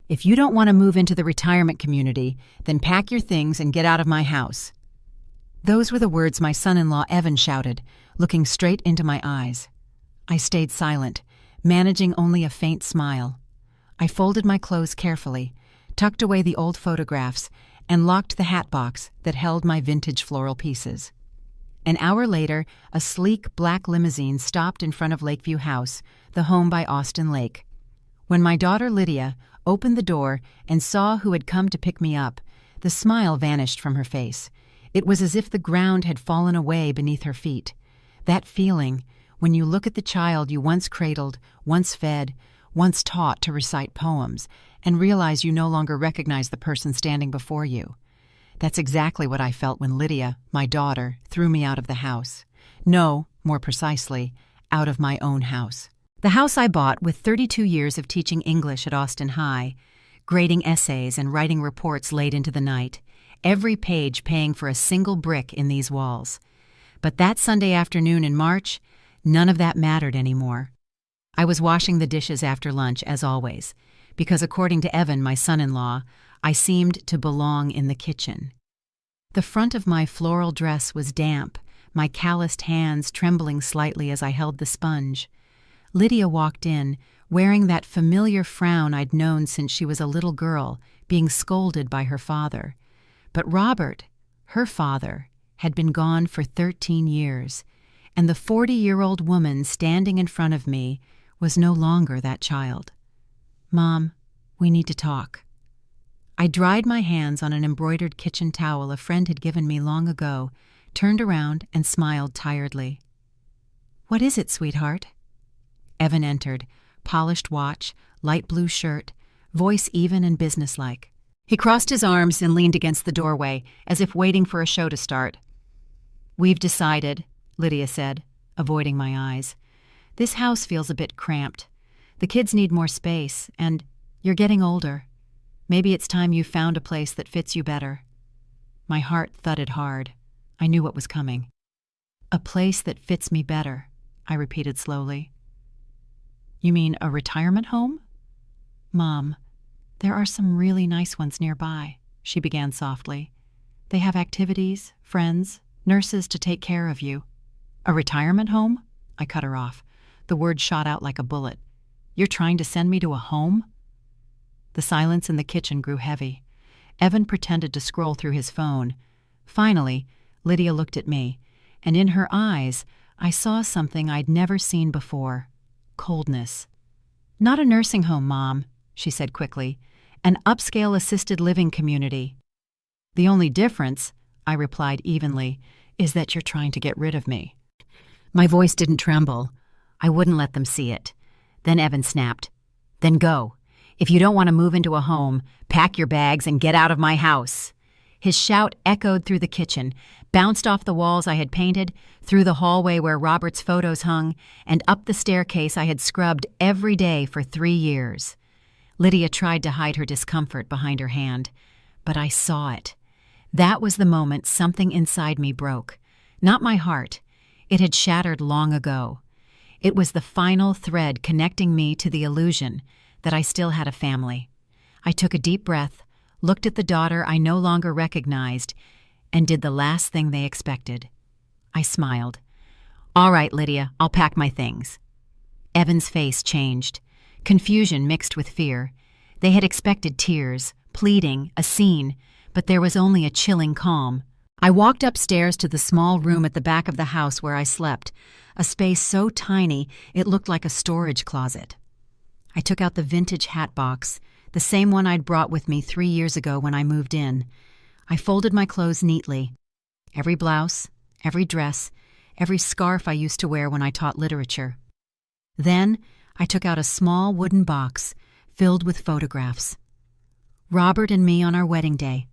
If you don't want to move into the retirement community, then pack your things and get out of my house." Those were the words my son-in-law Evan shouted, looking straight into my eyes. I stayed silent, managing only a faint smile. I folded my clothes carefully, tucked away the old photographs, and locked the hat box that held my vintage floral pieces. An hour later, a sleek black limousine stopped in front of Lakeview House, the home by Austin Lake. When my daughter Lydia opened the door and saw who had come to pick me up, the smile vanished from her face. It was as if the ground had fallen away beneath her feet. That feeling, when you look at the child you once cradled, once fed, once taught to recite poems, and realize you no longer recognize the person standing before you. That's exactly what I felt when Lydia, my daughter, threw me out of the house. No, more precisely, out of my own house. The house I bought with 32 years of teaching English at Austin High, grading essays and writing reports late into the night, every page paying for a single brick in these walls. But that Sunday afternoon in March, none of that mattered anymore. I was washing the dishes after lunch, as always, because according to Evan, my son-in-law, I seemed to belong in the kitchen. The front of my floral dress was damp, my calloused hands trembling slightly as I held the sponge. Lydia walked in, wearing that familiar frown I'd known since she was a little girl, being scolded by her father. But Robert, her father, had been gone for 13 years, and the 40-year-old woman standing in front of me was no longer that child. "Mom, we need to talk." I dried my hands on an embroidered kitchen towel a friend had given me long ago, turned around and smiled tiredly. "What is it, sweetheart?" Evan entered, polished watch, light blue shirt, voice even and businesslike. He crossed his arms and leaned against the doorway, as if waiting for a show to start. "We've decided," Lydia said, avoiding my eyes. "This house feels a bit cramped. The kids need more space, and you're getting older. Maybe it's time you found a place that fits you better." My heart thudded hard. I knew what was coming. "A place that fits me better," I repeated slowly. "You mean a retirement home?" "Mom, there are some really nice ones nearby," she began softly. "They have activities, friends, nurses to take care of you." "A retirement home?" I cut her off. The word shot out like a bullet. "You're trying to send me to a home?" The silence in the kitchen grew heavy. Evan pretended to scroll through his phone. Finally, Lydia looked at me, and in her eyes I saw something I'd never seen before: coldness. "Not a nursing home, Mom," she said quickly. "An upscale assisted living community." "The only difference," I replied evenly, "is that you're trying to get rid of me." My voice didn't tremble. I wouldn't let them see it. Then Evan snapped, "Then go. If you don't want to move into a home, pack your bags and get out of my house." His shout echoed through the kitchen, bounced off the walls I had painted, through the hallway where Robert's photos hung, and up the staircase I had scrubbed every day for 3 years. Lydia tried to hide her discomfort behind her hand, but I saw it. That was the moment something inside me broke. Not my heart. It had shattered long ago. It was the final thread connecting me to the illusion that I still had a family. I took a deep breath, looked at the daughter I no longer recognized, and did the last thing they expected. I smiled. "All right, Lydia, I'll pack my things." Evan's face changed. Confusion mixed with fear. They had expected tears, pleading, a scene, but there was only a chilling calm. I walked upstairs to the small room at the back of the house where I slept, a space so tiny it looked like a storage closet. I took out the vintage hat box, the same one I'd brought with me 3 years ago when I moved in. I folded my clothes neatly. Every blouse, every dress, every scarf I used to wear when I taught literature. Then I took out a small wooden box filled with photographs. Robert and me on our wedding day,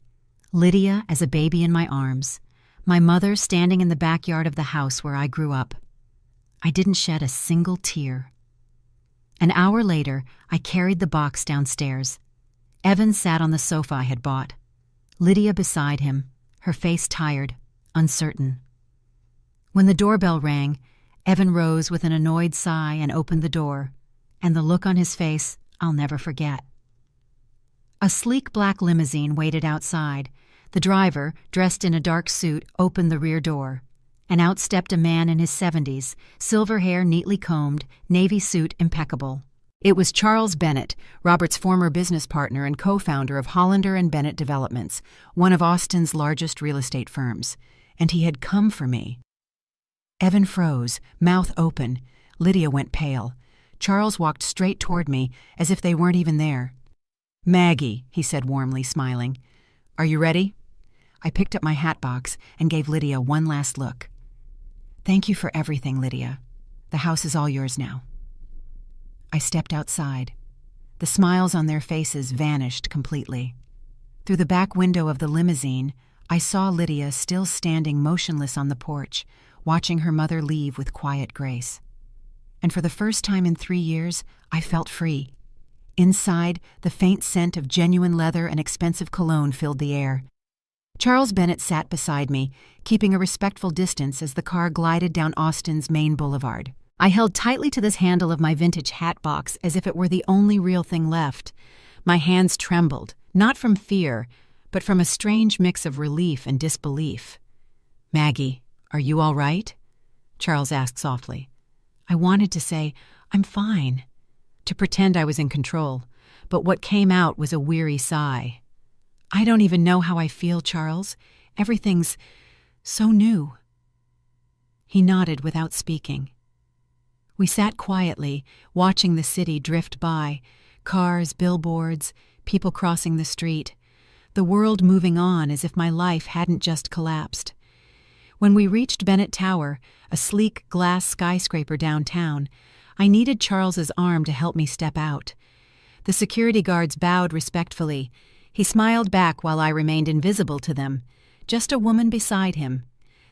Lydia as a baby in my arms, my mother standing in the backyard of the house where I grew up. I didn't shed a single tear. An hour later, I carried the box downstairs. Evan sat on the sofa I had bought. Lydia beside him, her face tired, uncertain. When the doorbell rang, Evan rose with an annoyed sigh and opened the door, and the look on his face I'll never forget. A sleek black limousine waited outside. The driver, dressed in a dark suit, opened the rear door, and out stepped a man in his 70s, silver hair neatly combed, navy suit impeccable. It was Charles Bennett, Robert's former business partner and co-founder of Hollander & Bennett Developments, one of Austin's largest real estate firms, and he had come for me. Evan froze, mouth open. Lydia went pale. Charles walked straight toward me, as if they weren't even there. "Maggie," he said warmly, smiling. "Are you ready?" I picked up my hat box and gave Lydia one last look. "Thank you for everything, Lydia. The house is all yours now." I stepped outside. The smiles on their faces vanished completely. Through the back window of the limousine, I saw Lydia still standing motionless on the porch, watching her mother leave with quiet grace. And for the first time in 3 years, I felt free. Inside, the faint scent of genuine leather and expensive cologne filled the air. Charles Bennett sat beside me, keeping a respectful distance as the car glided down Austin's main boulevard. I held tightly to this handle of my vintage hat box as if it were the only real thing left. My hands trembled, not from fear, but from a strange mix of relief and disbelief. "Maggie, are you all right?" Charles asked softly. I wanted to say, "I'm fine," to pretend I was in control, but what came out was a weary sigh. "I don't even know how I feel, Charles. Everything's so new." He nodded without speaking. We sat quietly, watching the city drift by, cars, billboards, people crossing the street, the world moving on as if my life hadn't just collapsed. When we reached Bennett Tower, a sleek glass skyscraper downtown, I needed Charles's arm to help me step out. The security guards bowed respectfully. He smiled back while I remained invisible to them, just a woman beside him.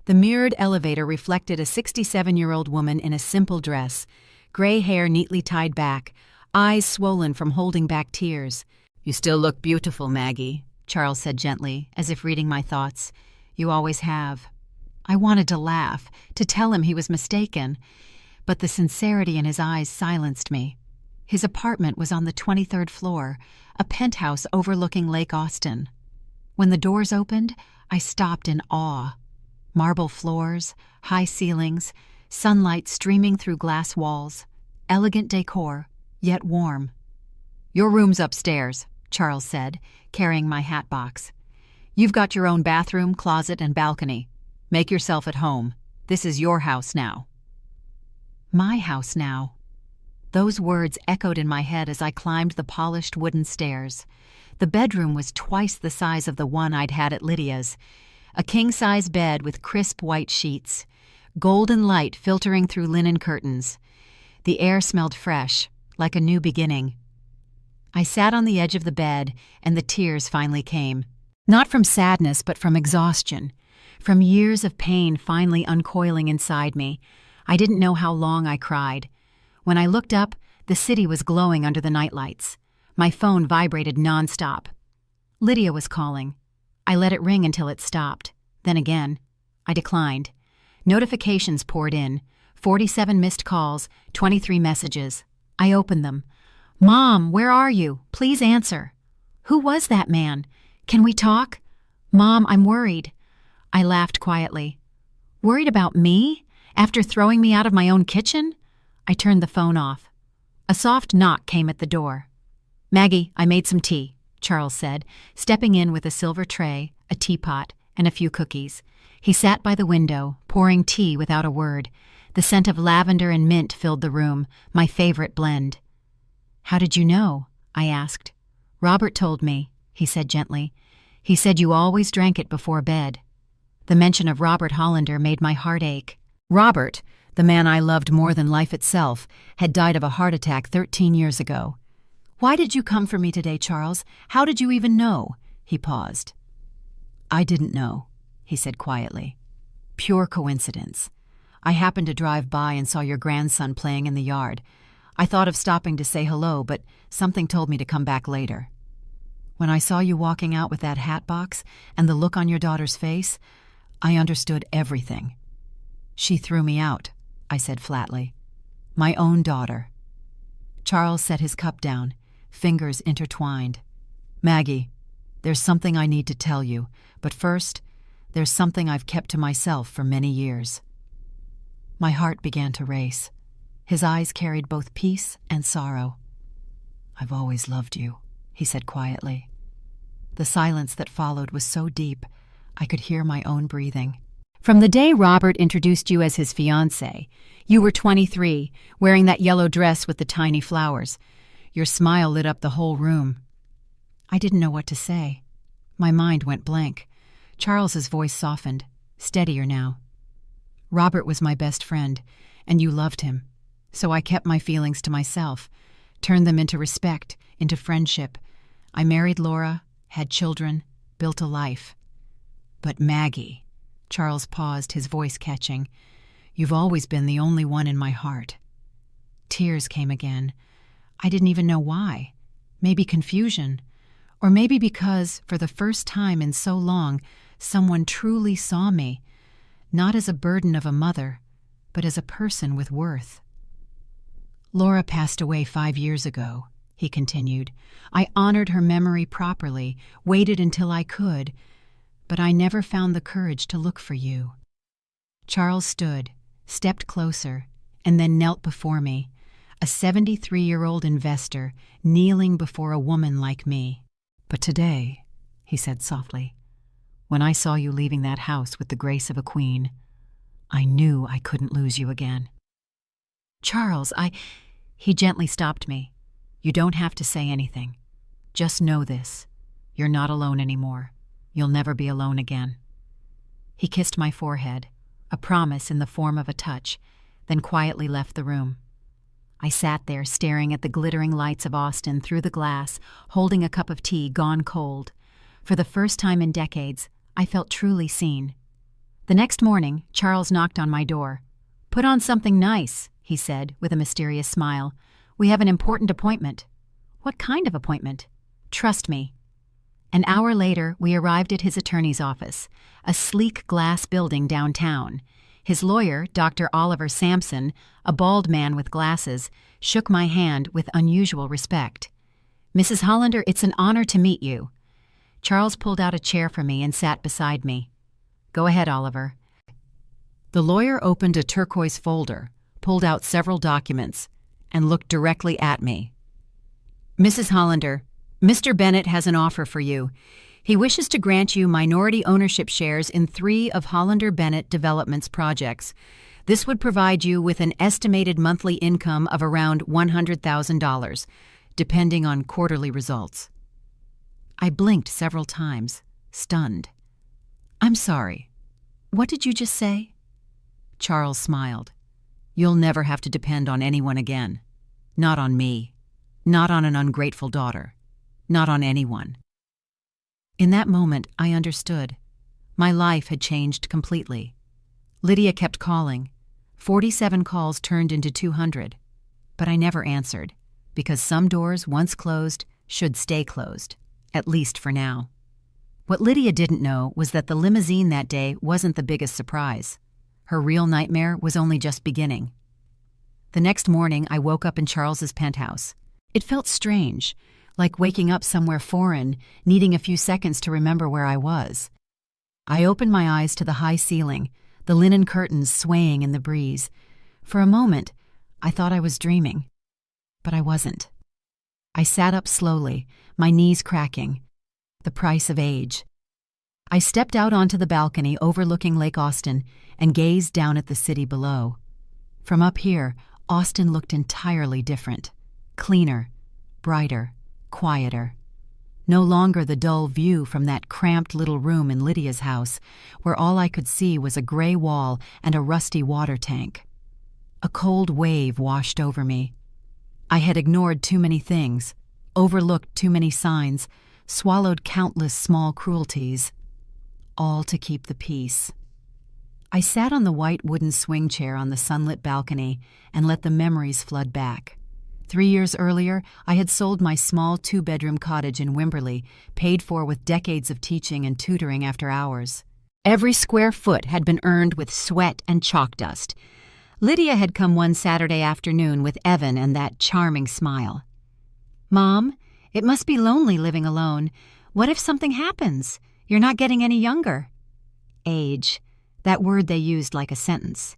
The mirrored elevator reflected a 67-year-old woman in a simple dress, gray hair neatly tied back, eyes swollen from holding back tears. "You still look beautiful, Maggie," Charles said gently, as if reading my thoughts. "You always have." I wanted to laugh, to tell him he was mistaken, but the sincerity in his eyes silenced me. His apartment was on the 23rd floor, a penthouse overlooking Lake Austin. When the doors opened, I stopped in awe. Marble floors, high ceilings, sunlight streaming through glass walls, elegant decor, yet warm. "Your room's upstairs," Charles said, carrying my hat box. "You've got your own bathroom, closet, and balcony. Make yourself at home. This is your house now." My house now. Those words echoed in my head as I climbed the polished wooden stairs. The bedroom was twice the size of the one I'd had at Lydia's. A king-size bed with crisp white sheets, golden light filtering through linen curtains. The air smelled fresh, like a new beginning. I sat on the edge of the bed, and the tears finally came. Not from sadness, but from exhaustion, from years of pain finally uncoiling inside me. I didn't know how long I cried. When I looked up, the city was glowing under the nightlights. My phone vibrated nonstop. Lydia was calling. I let it ring until it stopped. Then again. I declined. Notifications poured in. 47 missed calls, 23 messages. I opened them. "Mom, where are you? Please answer." "Who was that man? Can we talk?" "Mom, I'm worried." I laughed quietly. "Worried about me? After throwing me out of my own kitchen?" I turned the phone off. A soft knock came at the door. "Maggie, I made some tea," Charles said, stepping in with a silver tray, a teapot, and a few cookies. He sat by the window, pouring tea without a word. The scent of lavender and mint filled the room, my favorite blend. "How did you know?" I asked. "Robert told me," he said gently. "He said you always drank it before bed." The mention of Robert Hollander made my heart ache. Robert, the man I loved more than life itself, had died of a heart attack 13 years ago. "Why did you come for me today, Charles? How did you even know?" He paused. "I didn't know," he said quietly. "Pure coincidence. I happened to drive by and saw your grandson playing in the yard. I thought of stopping to say hello, but something told me to come back later. When I saw you walking out with that hat box and the look on your daughter's face, I understood everything." "She threw me out," I said flatly. "My own daughter." Charles set his cup down, fingers intertwined. Maggie, there's something I need to tell you, but first, there's something I've kept to myself for many years." My heart began to race. His eyes carried both peace and sorrow. "I've always loved you," he said quietly. The silence that followed was so deep, I could hear my own breathing. "From the day Robert introduced you as his fiancée, you were 23, wearing that yellow dress with the tiny flowers. Your smile lit up the whole room." I didn't know what to say. My mind went blank. Charles's voice softened, steadier now. "Robert was my best friend, and you loved him. So I kept my feelings to myself, turned them into respect, into friendship. I married Laura, had children, built a life. But Maggie," Charles paused, his voice catching, "you've always been the only one in my heart." Tears came again. I didn't even know why. Maybe confusion. Or maybe because, for the first time in so long, someone truly saw me, not as a burden of a mother, but as a person with worth. "Laura passed away 5 years ago," he continued. "I honored her memory properly, waited until I could, but I never found the courage to look for you." Charles stood, stepped closer, and then knelt before me, a 73-year-old investor kneeling before a woman like me. "But today," he said softly, "when I saw you leaving that house with the grace of a queen, I knew I couldn't lose you again." "Charles, He gently stopped me. "You don't have to say anything. Just know this. You're not alone anymore. You'll never be alone again." He kissed my forehead, a promise in the form of a touch, then quietly left the room. I sat there staring at the glittering lights of Austin through the glass, holding a cup of tea gone cold. For the first time in decades, I felt truly seen. The next morning, Charles knocked on my door. "Put on something nice," he said with a mysterious smile. "We have an important appointment." "What kind of appointment?" "Trust me." An hour later, we arrived at his attorney's office, a sleek glass building downtown. His lawyer, Dr. Oliver Sampson, a bald man with glasses, shook my hand with unusual respect. "Mrs. Hollander, it's an honor to meet you." Charles pulled out a chair for me and sat beside me. "Go ahead, Oliver." The lawyer opened a turquoise folder, pulled out several documents, and looked directly at me. "Mrs. Hollander, Mr. Bennett has an offer for you. He wishes to grant you minority ownership shares in 3 of Hollander Bennett Development's projects. This would provide you with an estimated monthly income of around $100,000, depending on quarterly results." I blinked several times, stunned. "I'm sorry. What did you just say?" Charles smiled. "You'll never have to depend on anyone again. Not on me. Not on an ungrateful daughter. Not on anyone." In that moment, I understood. My life had changed completely. Lydia kept calling. 47 calls turned into 200. But I never answered, because some doors, once closed, should stay closed, at least for now. What Lydia didn't know was that the limousine that day wasn't the biggest surprise. Her real nightmare was only just beginning. The next morning, I woke up in Charles's penthouse. It felt strange, like waking up somewhere foreign, needing a few seconds to remember where I was. I opened my eyes to the high ceiling, the linen curtains swaying in the breeze. For a moment, I thought I was dreaming. But I wasn't. I sat up slowly, my knees cracking. The price of age. I stepped out onto the balcony overlooking Lake Austin and gazed down at the city below. From up here, Austin looked entirely different. Cleaner, brighter, quieter. No longer the dull view from that cramped little room in Lydia's house, where all I could see was a gray wall and a rusty water tank. A cold wave washed over me. I had ignored too many things, overlooked too many signs, swallowed countless small cruelties, all to keep the peace. I sat on the white wooden swing chair on the sunlit balcony and let the memories flood back. 3 years earlier, I had sold my small 2-bedroom cottage in Wimberley, paid for with decades of teaching and tutoring after hours. Every square foot had been earned with sweat and chalk dust. Lydia had come one Saturday afternoon with Evan and that charming smile. "Mom, It must be lonely living alone. What if something happens? You're not getting any younger." Age. That word they used like a sentence.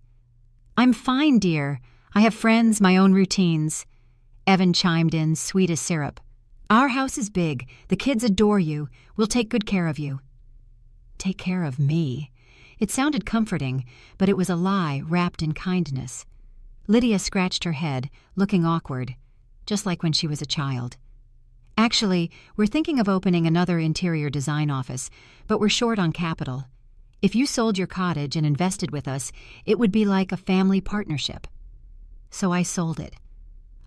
"I'm fine, dear. I have friends, my own routines." Evan chimed in, sweet as syrup. "Our house is big. The kids adore you. We'll take good care of you." Take care of me. It sounded comforting, but it was a lie wrapped in kindness. Lydia scratched her head, looking awkward, just like when she was a child. "Actually, we're thinking of opening another interior design office, but we're short on capital. If you sold your cottage and invested with us, it would be like a family partnership." So I sold it.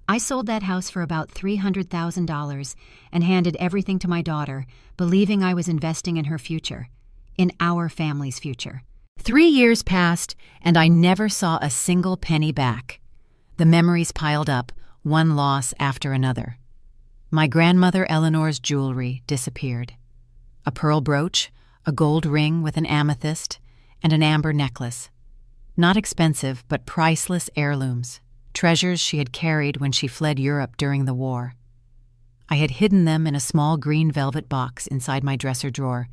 I sold that house for about $300,000 and handed everything to my daughter, believing I was investing in her future, in our family's future. 3 years passed, and I never saw a single penny back. The memories piled up, one loss after another. My grandmother Eleanor's jewelry disappeared. A pearl brooch, a gold ring with an amethyst, and an amber necklace. Not expensive, but priceless heirlooms, treasures she had carried when she fled Europe during the war. I had hidden them in a small green velvet box inside my dresser drawer.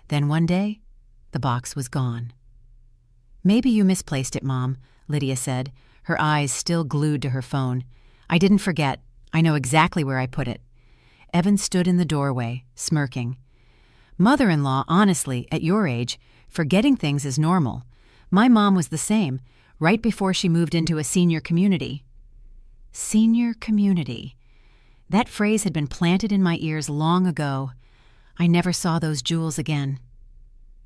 Then one day, the box was gone. "Maybe you misplaced it, Mom," Lydia said, her eyes still glued to her phone. "I didn't forget. I know exactly where I put it." Evan stood in the doorway, smirking. "Mother-in-law, honestly, at your age, forgetting things is normal. My mom was the same, right before she moved into a senior community." Senior community. That phrase had been planted in my ears long ago. I never saw those jewels again.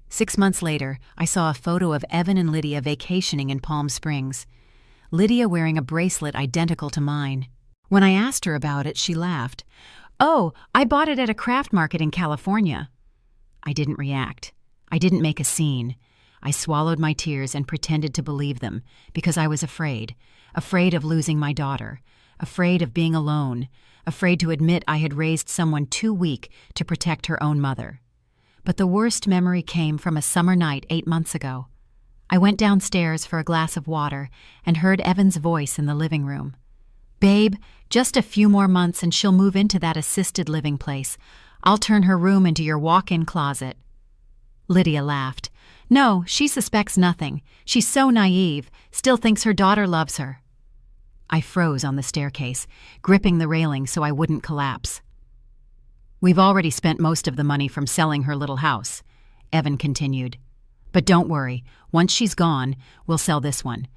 6 months later, I saw a photo of Evan and Lydia vacationing in Palm Springs. Lydia wearing a bracelet identical to mine. When I asked her about it, she laughed. "Oh, I bought it at a craft market in California." I didn't react. I didn't make a scene. I swallowed my tears and pretended to believe them, because I was afraid of losing my daughter, afraid of being alone, afraid to admit I had raised someone too weak to protect her own mother. But the worst memory came from a summer night 8 months ago. I went downstairs for a glass of water and heard Evan's voice in the living room. "Babe, just a few more months and she'll move into that assisted living place. I'll turn her room into your walk-in closet." Lydia laughed. "No, she suspects nothing. She's so naive, still thinks her daughter loves her." I froze on the staircase, gripping the railing so I wouldn't collapse. "We've already spent most of the money from selling her little house," Evan continued. "But don't worry, once she's gone, we'll sell this one.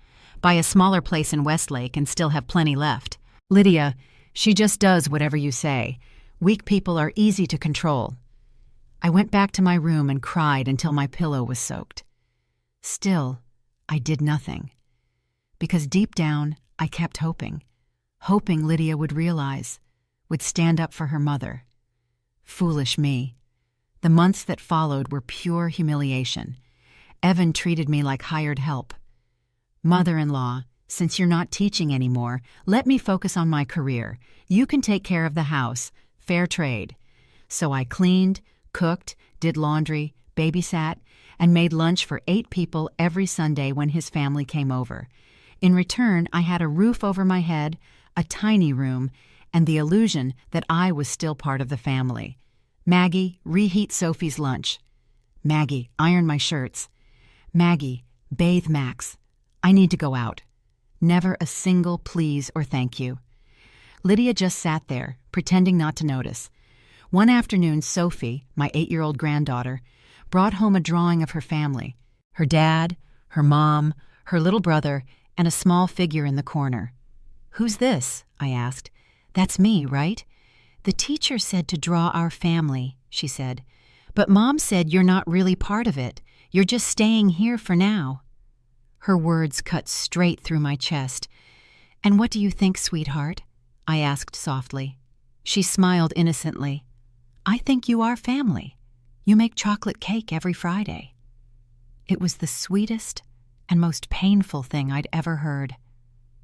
Buy a smaller place in Westlake and still have plenty left. Lydia, she just does whatever you say. Weak people are easy to control." I went back to my room and cried until my pillow was soaked. Still, I did nothing. Because deep down, I kept hoping Lydia would realize, would stand up for her mother. Foolish me. The months that followed were pure humiliation. Evan treated me like hired help. "Mother-in-law, since you're not teaching anymore, let me focus on my career. You can take care of the house. Fair trade." So I cleaned, cooked, did laundry, babysat, and made lunch for 8 people every Sunday when his family came over. In return, I had a roof over my head, a tiny room, and the illusion that I was still part of the family. "Maggie, reheat Sophie's lunch." "Maggie, iron my shirts." "Maggie, bathe Max. I need to go out." Never a single please or thank you. Lydia just sat there, pretending not to notice. One afternoon, Sophie, my 8-year-old granddaughter, brought home a drawing of her family. Her dad, her mom, her little brother, and a small figure in the corner. "Who's this?" I asked. "That's me, right?" "The teacher said to draw our family," she said. "But Mom said you're not really part of it. You're just staying here for now." Her words cut straight through my chest. "And what do you think, sweetheart?" I asked softly. She smiled innocently. "I think you are family. You make chocolate cake every Friday." It was the sweetest and most painful thing I'd ever heard.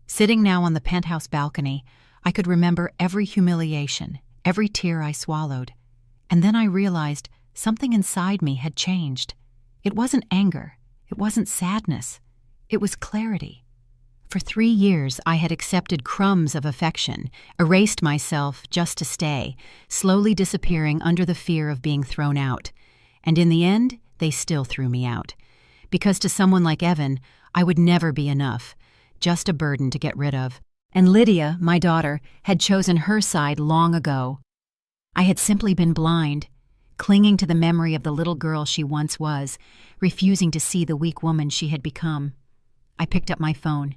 Sitting now on the penthouse balcony, I could remember every humiliation, every tear I swallowed. And then I realized something inside me had changed. It wasn't anger. It wasn't sadness. It was clarity. For 3 years, I had accepted crumbs of affection, erased myself just to stay, slowly disappearing under the fear of being thrown out. And in the end, they still threw me out. Because to someone like Evan, I would never be enough, just a burden to get rid of. And Lydia, my daughter, had chosen her side long ago. I had simply been blind, clinging to the memory of the little girl she once was, refusing to see the weak woman she had become. I picked up my phone.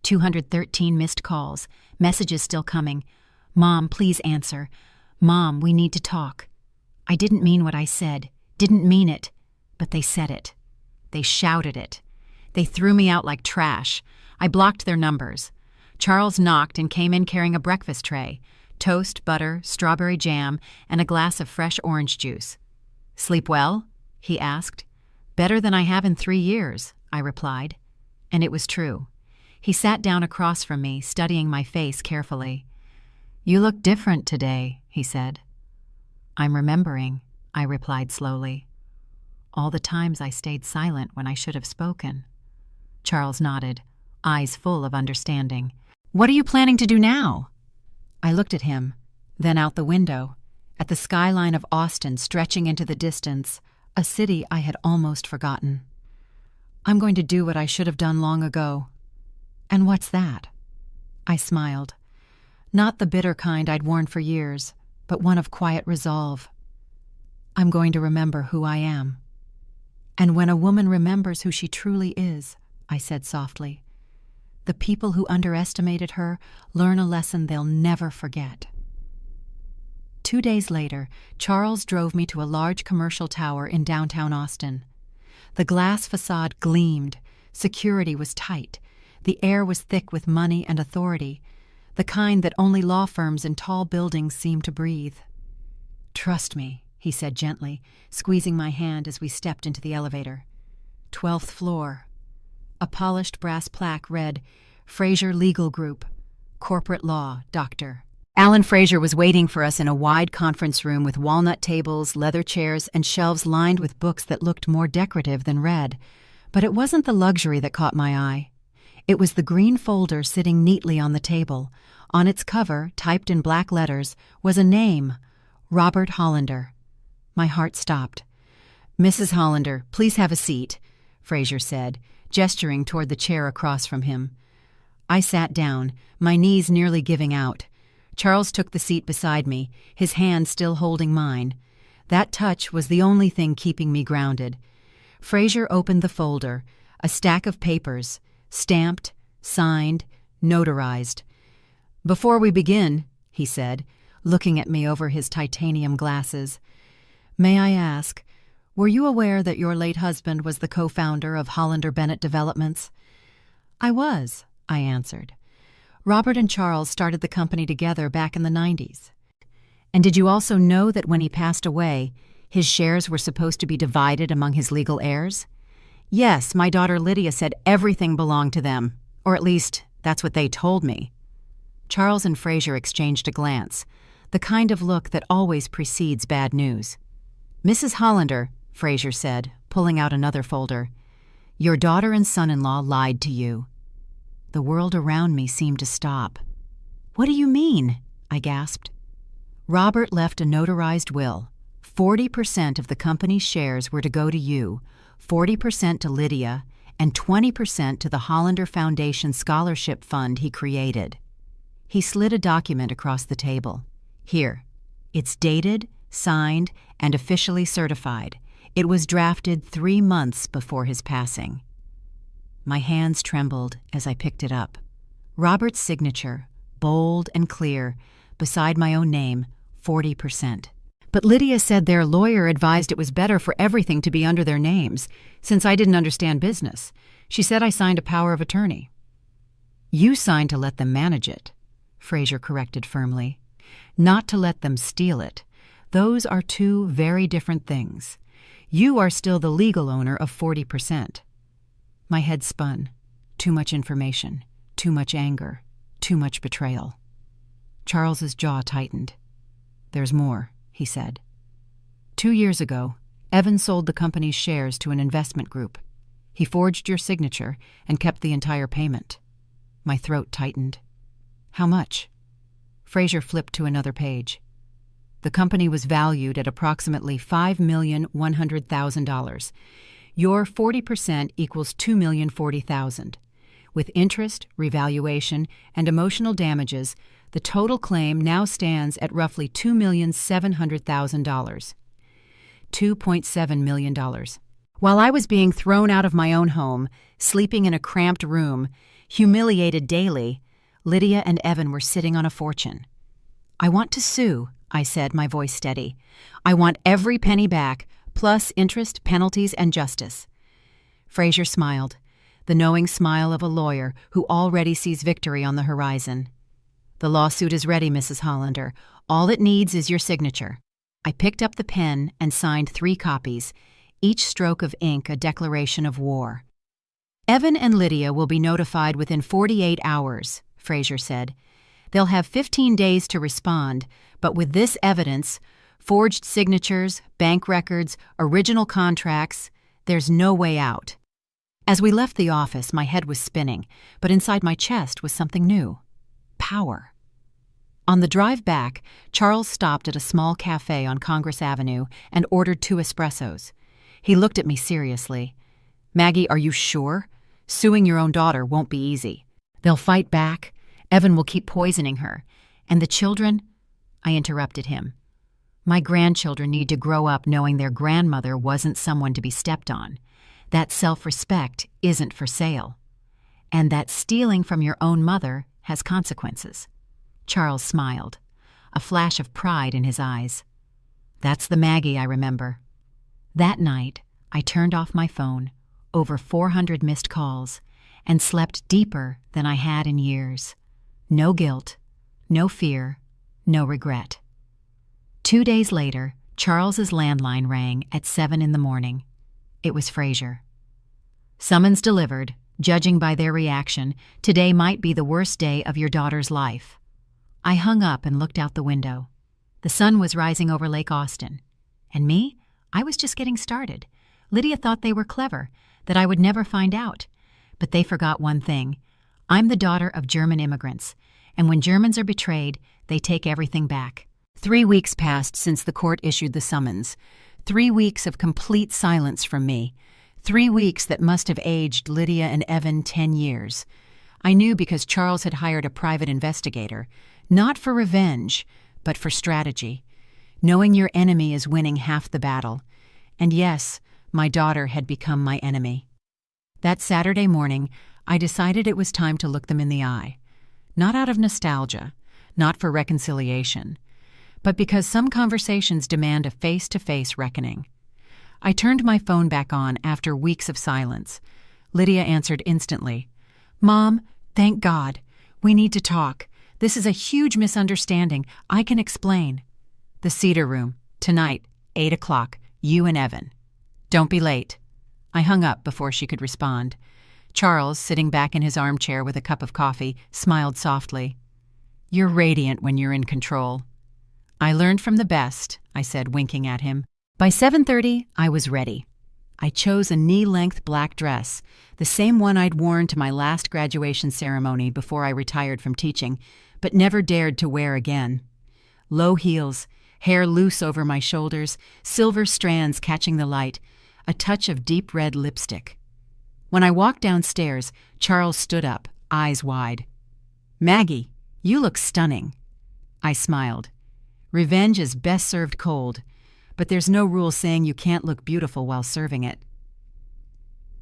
213 missed calls, messages still coming. Mom, please answer. Mom, we need to talk. I didn't mean what I said, didn't mean it, but they said it. They shouted it. They threw me out like trash. I blocked their numbers. Charles knocked and came in carrying a breakfast tray, toast, butter, strawberry jam, and a glass of fresh orange juice. Sleep well? He asked. Better than I have in 3 years, I replied. And it was true. He sat down across from me, studying my face carefully. You look different today, he said. I'm remembering, I replied slowly. All the times I stayed silent when I should have spoken. Charles nodded, eyes full of understanding. What are you planning to do now? I looked at him, then out the window, at the skyline of Austin stretching into the distance, a city I had almost forgotten. I'm going to do what I should have done long ago. And what's that? I smiled. Not the bitter kind I'd worn for years, but one of quiet resolve. I'm going to remember who I am. And when a woman remembers who she truly is, I said softly, the people who underestimated her learn a lesson they'll never forget. 2 days later, Charles drove me to a large commercial tower in downtown Austin. The glass facade gleamed, security was tight, the air was thick with money and authority, the kind that only law firms in tall buildings seem to breathe. Trust me, he said gently, squeezing my hand as we stepped into the elevator. 12th floor. A polished brass plaque read, Fraser Legal Group, Corporate Law, Doctor. Alan Fraser was waiting for us in a wide conference room with walnut tables, leather chairs, and shelves lined with books that looked more decorative than read. But it wasn't the luxury that caught my eye. It was the green folder sitting neatly on the table. On its cover, typed in black letters, was a name, Robert Hollander. My heart stopped. Mrs. Hollander, please have a seat, Fraser said, gesturing toward the chair across from him. I sat down, my knees nearly giving out. Charles took the seat beside me, his hand still holding mine. That touch was the only thing keeping me grounded. Fraser opened the folder, a stack of papers, stamped, signed, notarized. Before we begin, he said, looking at me over his titanium glasses, may I ask, were you aware that your late husband was the co-founder of Hollander Bennett Developments? I was, I answered. Robert and Charles started the company together back in the 90s. And did you also know that when he passed away, his shares were supposed to be divided among his legal heirs? Yes, my daughter Lydia said everything belonged to them, or at least that's what they told me. Charles and Fraser exchanged a glance, the kind of look that always precedes bad news. Mrs. Hollander, Fraser said, pulling out another folder, your daughter and son-in-law lied to you. The world around me seemed to stop. What do you mean? I gasped. Robert left a notarized will. 40% of the company's shares were to go to you, 40% to Lydia, and 20% to the Hollander Foundation Scholarship Fund he created. He slid a document across the table. Here. It's dated, signed, and officially certified. It was drafted 3 months before his passing. My hands trembled as I picked it up. Robert's signature, bold and clear, beside my own name, 40%. But Lydia said their lawyer advised it was better for everything to be under their names, since I didn't understand business. She said I signed a power of attorney. You signed to let them manage it, Fraser corrected firmly. Not to let them steal it. Those are 2 very different things. You are still the legal owner of 40%. My head spun. Too much information, too much anger, too much betrayal. Charles's jaw tightened. There's more, he said. 2 years ago, Evan sold the company's shares to an investment group. He forged your signature and kept the entire payment. My throat tightened. How much? Fraser flipped to another page. The company was valued at approximately $5,100,000. Your 40% equals $2,040,000. With interest, revaluation, and emotional damages, the total claim now stands at roughly $2,700,000. $2.7 million. While I was being thrown out of my own home, sleeping in a cramped room, humiliated daily, Lydia and Evan were sitting on a fortune. I want to sue, I said, my voice steady. I want every penny back, plus interest, penalties, and justice. Fraser smiled, the knowing smile of a lawyer who already sees victory on the horizon. The lawsuit is ready, Mrs. Hollander. All it needs is your signature. I picked up the pen and signed 3 copies, each stroke of ink a declaration of war. Evan and Lydia will be notified within 48 hours, Fraser said. They'll have 15 days to respond, but with this evidence, forged signatures, bank records, original contracts, there's no way out. As we left the office, my head was spinning, but inside my chest was something new. Power. On the drive back, Charles stopped at a small cafe on Congress Avenue and ordered 2 espressos. He looked at me seriously. Maggie, are you sure? Suing your own daughter won't be easy. They'll fight back. Evan will keep poisoning her. And the children? I interrupted him. My grandchildren need to grow up knowing their grandmother wasn't someone to be stepped on. That self-respect isn't for sale. And that stealing from your own mother has consequences. Charles smiled, a flash of pride in his eyes. That's the Maggie I remember. That night, I turned off my phone, over 400 missed calls, and slept deeper than I had in years. No guilt, no fear, no regret. 2 days later, Charles's landline rang at 7 in the morning. It was Fraser. Summons delivered. Judging by their reaction, today might be the worst day of your daughter's life. I hung up and looked out the window. The sun was rising over Lake Austin. And me? I was just getting started. Lydia thought they were clever, that I would never find out. But they forgot one thing. I'm the daughter of German immigrants, and when Germans are betrayed, they take everything back. 3 weeks passed since the court issued the summons. 3 weeks of complete silence from me. 3 weeks that must have aged Lydia and Evan 10 years. I knew because Charles had hired a private investigator, not for revenge, but for strategy. Knowing your enemy is winning half the battle. And yes, my daughter had become my enemy. That Saturday morning, I decided it was time to look them in the eye. Not out of nostalgia, not for reconciliation, but because some conversations demand a face-to-face reckoning. I turned my phone back on after weeks of silence. Lydia answered instantly. Mom, thank God. We need to talk. This is a huge misunderstanding. I can explain. The Cedar Room, tonight, 8 o'clock, you and Evan. Don't be late. I hung up before she could respond. Charles, sitting back in his armchair with a cup of coffee, smiled softly. You're radiant when you're in control. I learned from the best, I said, winking at him. By 7:30, I was ready. I chose a knee-length black dress, the same one I'd worn to my last graduation ceremony before I retired from teaching, but never dared to wear again. Low heels, hair loose over my shoulders, silver strands catching the light, a touch of deep red lipstick. When I walked downstairs, Charles stood up, eyes wide. Maggie, you look stunning. I smiled. Revenge is best served cold, but there's no rule saying you can't look beautiful while serving it.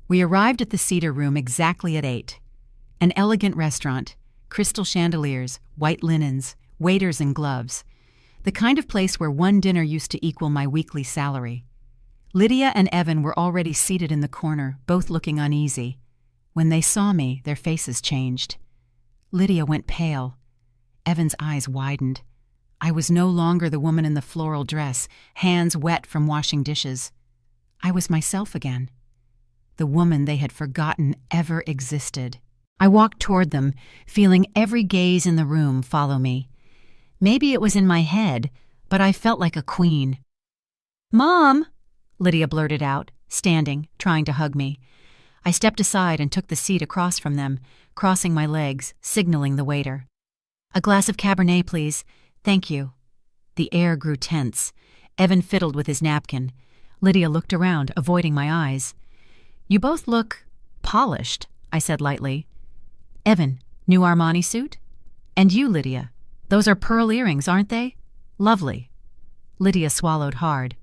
We arrived at the Cedar Room exactly at 8. An elegant restaurant, crystal chandeliers, white linens, waiters in gloves. The kind of place where one dinner used to equal my weekly salary. Lydia and Evan were already seated in the corner, both looking uneasy. When they saw me, their faces changed. Lydia went pale. Evan's eyes widened. I was no longer the woman in the floral dress, hands wet from washing dishes. I was myself again. The woman they had forgotten ever existed. I walked toward them, feeling every gaze in the room follow me. Maybe it was in my head, but I felt like a queen. Mom, Lydia blurted out, standing, trying to hug me. I stepped aside and took the seat across from them, crossing my legs, signaling the waiter. "A glass of Cabernet, please. Thank you." The air grew tense. Evan fiddled with his napkin. Lydia looked around, avoiding my eyes. "You both look polished," I said lightly. "Evan, new Armani suit? And you, Lydia. Those are pearl earrings, aren't they? Lovely." Lydia swallowed hard.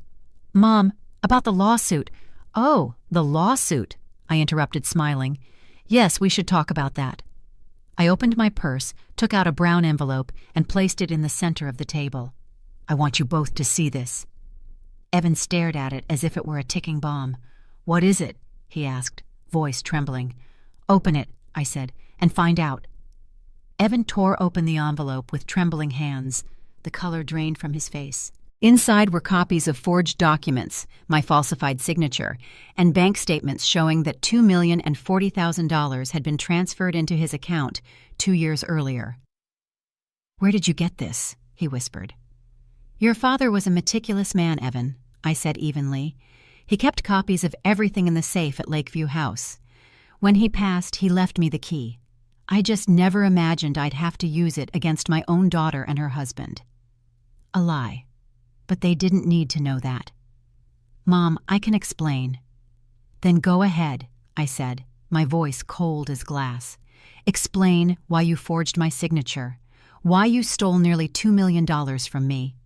"Mom, about the lawsuit." "Oh, the lawsuit," I interrupted, smiling. "Yes, we should talk about that." I opened my purse, took out a brown envelope, and placed it in the center of the table. "I want you both to see this." Evan stared at it as if it were a ticking bomb. "What is it?" he asked, voice trembling. "Open it," I said, "and find out." Evan tore open the envelope with trembling hands. The color drained from his face. Inside were copies of forged documents, my falsified signature, and bank statements showing that $2,040,000 had been transferred into his account 2 years earlier. "Where did you get this?" he whispered. "Your father was a meticulous man, Evan," I said evenly. "He kept copies of everything in the safe at Lakeview House. When he passed, he left me the key. I just never imagined I'd have to use it against my own daughter and her husband." A lie. But they didn't need to know that. "Mom, I can explain." "Then go ahead," I said, my voice cold as glass. "Explain why you forged my signature, why you stole nearly $2 million from me,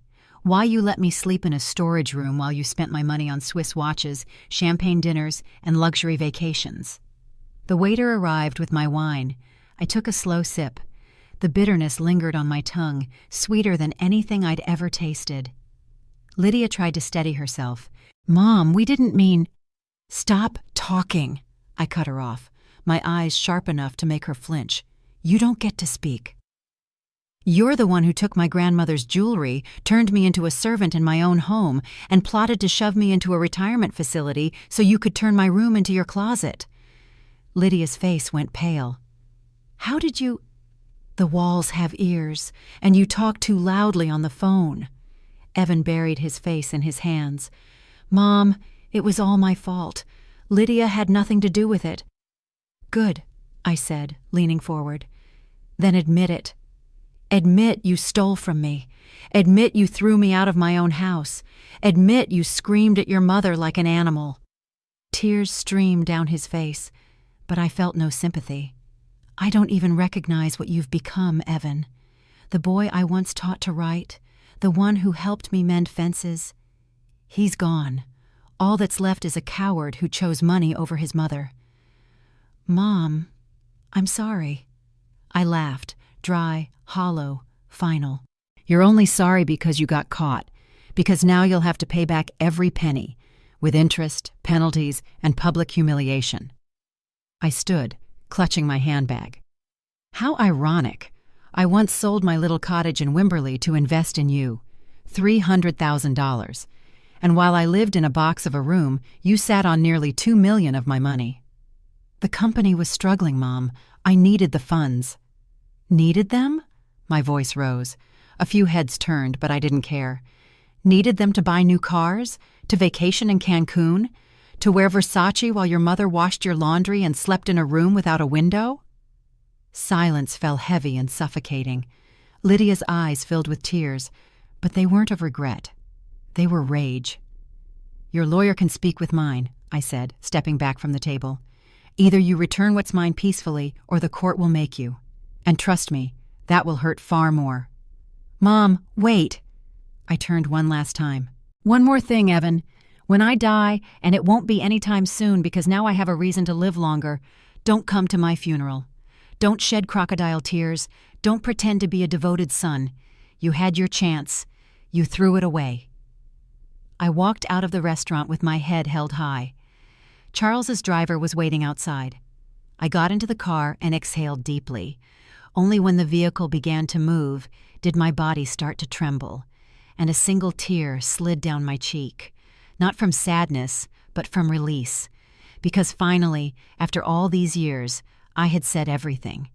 why you let me sleep in a storage room while you spent my money on Swiss watches, champagne dinners, and luxury vacations." The waiter arrived with my wine. I took a slow sip. The bitterness lingered on my tongue, sweeter than anything I'd ever tasted. Lydia tried to steady herself. "Mom, we didn't mean—" "Stop talking," I cut her off, my eyes sharp enough to make her flinch. "You don't get to speak. You're the one who took my grandmother's jewelry, turned me into a servant in my own home, and plotted to shove me into a retirement facility so you could turn my room into your closet." Lydia's face went pale. "How did you—" "The walls have ears, and you talk too loudly on the phone." Evan buried his face in his hands. "Mom, it was all my fault. Lydia had nothing to do with it." "Good," I said, leaning forward. "Then admit it. Admit you stole from me. Admit you threw me out of my own house. Admit you screamed at your mother like an animal." Tears streamed down his face, but I felt no sympathy. "I don't even recognize what you've become, Evan. The boy I once taught to write, the one who helped me mend fences. He's gone. All that's left is a coward who chose money over his mother." "Mom, I'm sorry." I laughed, dry, hollow, final. "You're only sorry because you got caught, because now you'll have to pay back every penny, with interest, penalties, and public humiliation." I stood, clutching my handbag. "How ironic. I once sold my little cottage in Wimberley to invest in you. $300,000. And while I lived in a box of a room, you sat on nearly $2 million of my money." "The company was struggling, Mom. I needed the funds." "Needed them?" My voice rose. A few heads turned, but I didn't care. "Needed them to buy new cars? To vacation in Cancun? To wear Versace while your mother washed your laundry and slept in a room without a window?" Silence fell heavy and suffocating. Lydia's eyes filled with tears, but they weren't of regret. They were rage. "Your lawyer can speak with mine," I said, stepping back from the table. "Either you return what's mine peacefully, or the court will make you. And trust me, that will hurt far more." "Mom, wait." I turned one last time. "One more thing, Evan. When I die, and it won't be any time soon because now I have a reason to live longer, don't come to my funeral. Don't shed crocodile tears. Don't pretend to be a devoted son. You had your chance. You threw it away." I walked out of the restaurant with my head held high. Charles's driver was waiting outside. I got into the car and exhaled deeply. Only when the vehicle began to move did my body start to tremble, and a single tear slid down my cheek, not from sadness, but from release, because finally, after all these years, I had said everything.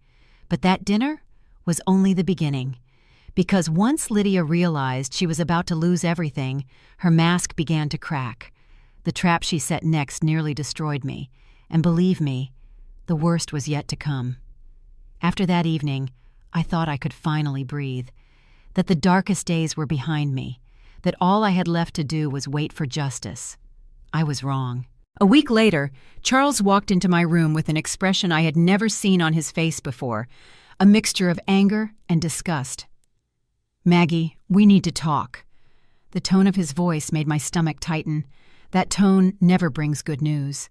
But that dinner was only the beginning, because once Lydia realized she was about to lose everything, her mask began to crack. The trap she set next nearly destroyed me, and believe me, the worst was yet to come. After that evening, I thought I could finally breathe, that the darkest days were behind me, that all I had left to do was wait for justice. I was wrong. A week later, Charles walked into my room with an expression I had never seen on his face before, a mixture of anger and disgust. "Maggie, we need to talk." The tone of his voice made my stomach tighten. That tone never brings good news.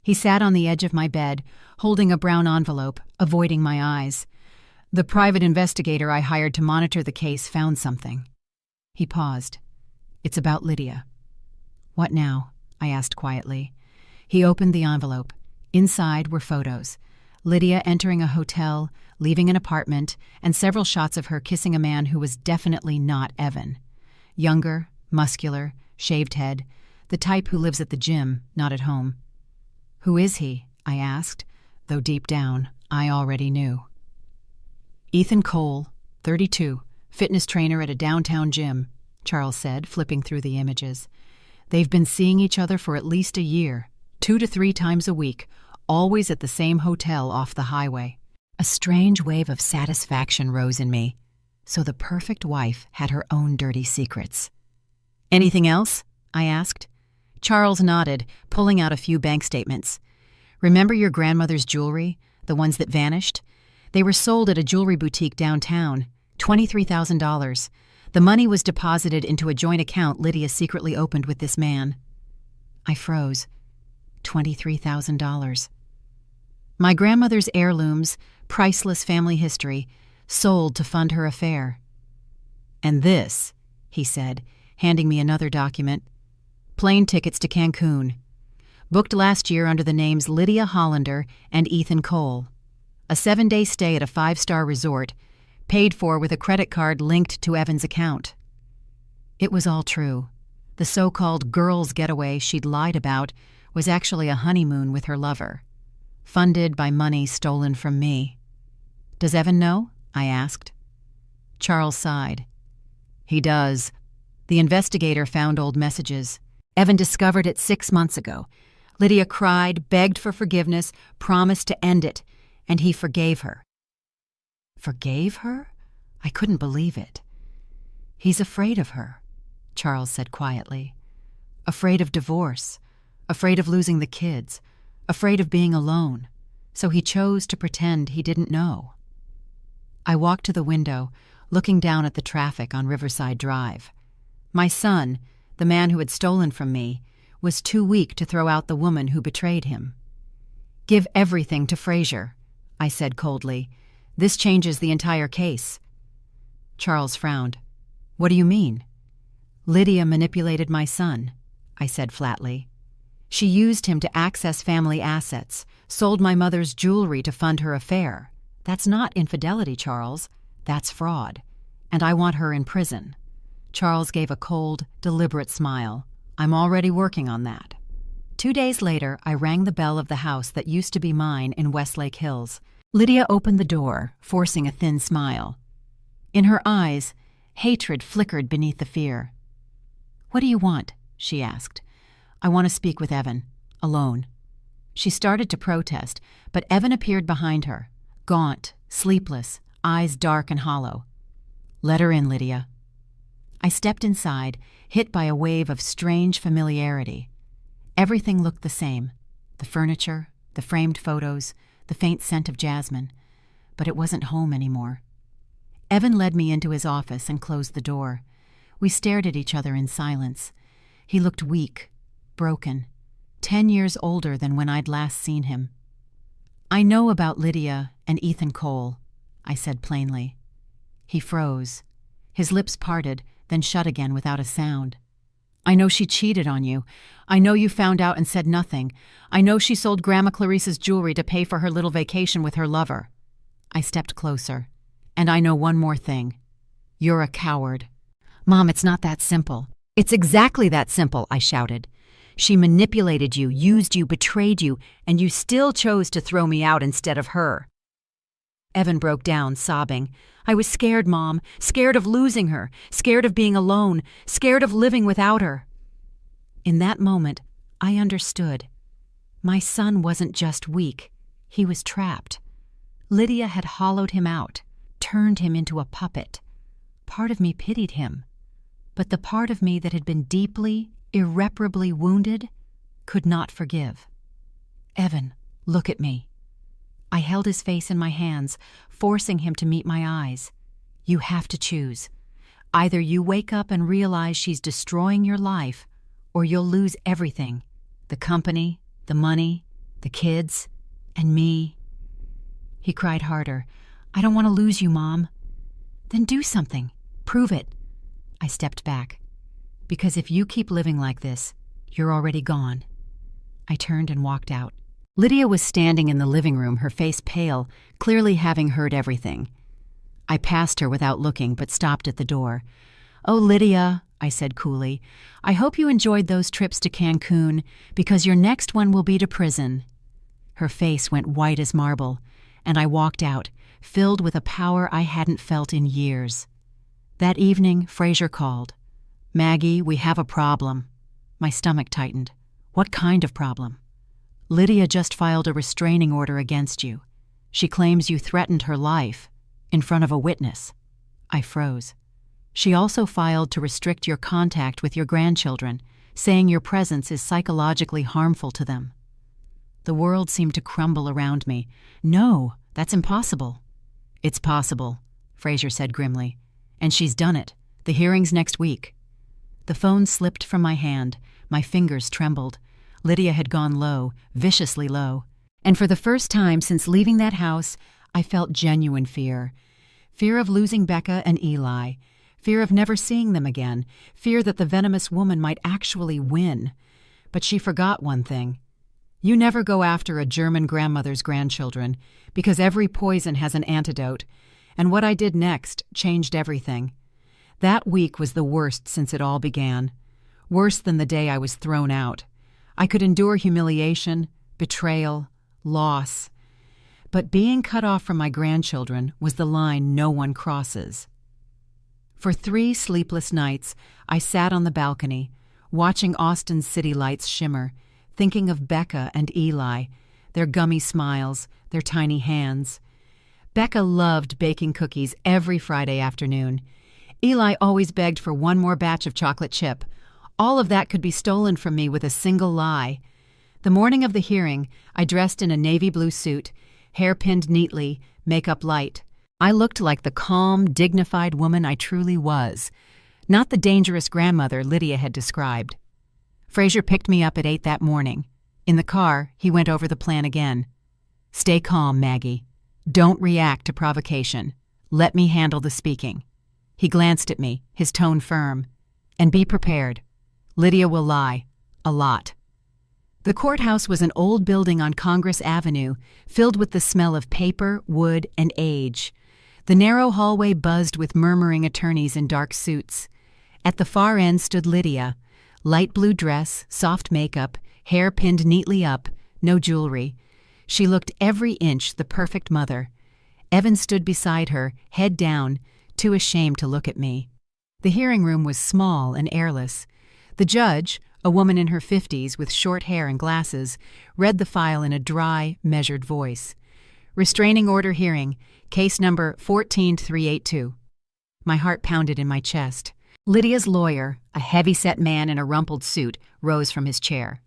He sat on the edge of my bed, holding a brown envelope, avoiding my eyes. "The private investigator I hired to monitor the case found something." He paused. "It's about Lydia." "What now?" I asked quietly. He opened the envelope. Inside were photos. Lydia entering a hotel, leaving an apartment, and several shots of her kissing a man who was definitely not Evan. Younger, muscular, shaved head, the type who lives at the gym, not at home. "Who is he?" I asked, though deep down, I already knew. "Ethan Cole, 32, fitness trainer at a downtown gym," Charles said, flipping through the images. "They've been seeing each other for at least a year, 2 to 3 times a week, always at the same hotel off the highway." A strange wave of satisfaction rose in me. So the perfect wife had her own dirty secrets. "Anything else?" I asked. Charles nodded, pulling out a few bank statements. "Remember your grandmother's jewelry, the ones that vanished? They were sold at a jewelry boutique downtown, $23,000. The money was deposited into a joint account Lydia secretly opened with this man." I froze. $23,000. My grandmother's heirlooms, priceless family history, sold to fund her affair. "And this," he said, handing me another document. "Plane tickets to Cancun. Booked last year under the names Lydia Hollander and Ethan Cole. A 7-day stay at a 5-star resort, paid for with a credit card linked to Evan's account." It was all true. The so-called girls' getaway she'd lied about was actually a honeymoon with her lover, funded by money stolen from me. "Does Evan know?" I asked. Charles sighed. "He does. The investigator found old messages. Evan discovered it 6 months ago. Lydia cried, begged for forgiveness, promised to end it, and he forgave her." "Forgave her?" I couldn't believe it. "He's afraid of her," Charles said quietly. "Afraid of divorce, afraid of losing the kids, afraid of being alone. So he chose to pretend he didn't know." I walked to the window, looking down at the traffic on Riverside Drive. My son, the man who had stolen from me, was too weak to throw out the woman who betrayed him. "Give everything to Frazier," I said coldly. "This changes the entire case." Charles frowned. "What do you mean?" "Lydia manipulated my son," I said flatly. "She used him to access family assets, sold my mother's jewelry to fund her affair. That's not infidelity, Charles. That's fraud. And I want her in prison." Charles gave a cold, deliberate smile. "I'm already working on that." 2 days later, I rang the bell of the house that used to be mine in Westlake Hills. Lydia opened the door, forcing a thin smile. In her eyes, hatred flickered beneath the fear. "What do you want?" she asked. "I want to speak with Evan. Alone." She started to protest, but Evan appeared behind her, gaunt, sleepless, eyes dark and hollow. "Let her in, Lydia." I stepped inside, hit by a wave of strange familiarity. Everything looked the same. The furniture, the framed photos, the faint scent of jasmine. But it wasn't home anymore. Evan led me into his office and closed the door. We stared at each other in silence. He looked weak, broken, 10 years older than when I'd last seen him. "I know about Lydia and Ethan Cole," I said plainly. He froze. His lips parted, then shut again without a sound. "I know she cheated on you. I know you found out and said nothing. I know she sold Grandma Clarice's jewelry to pay for her little vacation with her lover." I stepped closer. "And I know one more thing. You're a coward." "Mom, it's not that simple." "It's exactly that simple," I shouted. "She manipulated you, used you, betrayed you, and you still chose to throw me out instead of her." Evan broke down, sobbing. "I was scared, Mom, scared of losing her, scared of being alone, scared of living without her." In that moment, I understood. My son wasn't just weak, he was trapped. Lydia had hollowed him out, turned him into a puppet. Part of me pitied him, but the part of me that had been deeply, irreparably wounded could not forgive. "Evan, look at me." I held his face in my hands, forcing him to meet my eyes. "You have to choose. Either you wake up and realize she's destroying your life, or you'll lose everything. The company, the money, the kids, and me." He cried harder. "I don't want to lose you, Mom." "Then do something. Prove it." I stepped back. "Because if you keep living like this, you're already gone." I turned and walked out. Lydia was standing in the living room, her face pale, clearly having heard everything. I passed her without looking, but stopped at the door. "Oh, Lydia," I said coolly, "I hope you enjoyed those trips to Cancun, because your next one will be to prison." Her face went white as marble, and I walked out, filled with a power I hadn't felt in years. That evening, Fraser called. "Maggie, we have a problem." My stomach tightened. "What kind of problem?" "Lydia just filed a restraining order against you. She claims you threatened her life, in front of a witness." I froze. "She also filed to restrict your contact with your grandchildren, saying your presence is psychologically harmful to them." The world seemed to crumble around me. "No, that's impossible." "It's possible," Fraser said grimly. "And she's done it. The hearing's next week." The phone slipped from my hand. My fingers trembled. Lydia had gone low, viciously low. And for the first time since leaving that house, I felt genuine fear. Fear of losing Becca and Eli. Fear of never seeing them again. Fear that the venomous woman might actually win. But she forgot one thing. You never go after a German grandmother's grandchildren, because every poison has an antidote. And what I did next changed everything. That week was the worst since it all began. Worse than the day I was thrown out. I could endure humiliation, betrayal, loss. But being cut off from my grandchildren was the line no one crosses. For 3 sleepless nights, I sat on the balcony, watching Austin's city lights shimmer, thinking of Becca and Eli, their gummy smiles, their tiny hands. Becca loved baking cookies every Friday afternoon. Eli always begged for one more batch of chocolate chip. All of that could be stolen from me with a single lie. The morning of the hearing, I dressed in a navy blue suit, hair pinned neatly, makeup light. I looked like the calm, dignified woman I truly was, not the dangerous grandmother Lydia had described. Fraser picked me up at 8 that morning. In the car, he went over the plan again. "Stay calm, Maggie. Don't react to provocation. Let me handle the speaking." He glanced at me, his tone firm. "And be prepared. Lydia will lie. A lot." The courthouse was an old building on Congress Avenue, filled with the smell of paper, wood, and age. The narrow hallway buzzed with murmuring attorneys in dark suits. At the far end stood Lydia, light blue dress, soft makeup, hair pinned neatly up, no jewelry. She looked every inch the perfect mother. Evan stood beside her, head down, too ashamed to look at me. The hearing room was small and airless. The judge, a woman in her 50s with short hair and glasses, read the file in a dry, measured voice. "Restraining order hearing, case number 14382. My heart pounded in my chest. Lydia's lawyer, a heavy-set man in a rumpled suit, rose from his chair.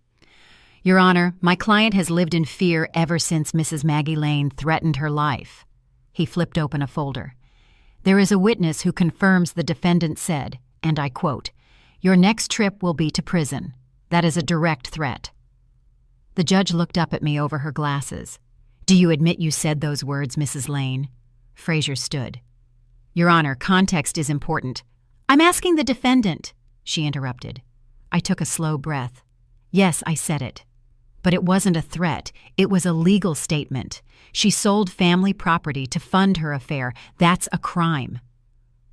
"Your Honor, my client has lived in fear ever since Mrs. Maggie Lane threatened her life." He flipped open a folder. "There is a witness who confirms the defendant said, and I quote, 'Your next trip will be to prison.' That is a direct threat." The judge looked up at me over her glasses. "Do you admit you said those words, Mrs. Lane?" Fraser stood. "Your Honor, context is important." "I'm asking the defendant," she interrupted. I took a slow breath. "Yes, I said it. But it wasn't a threat. It was a legal statement. She sold family property to fund her affair. That's a crime."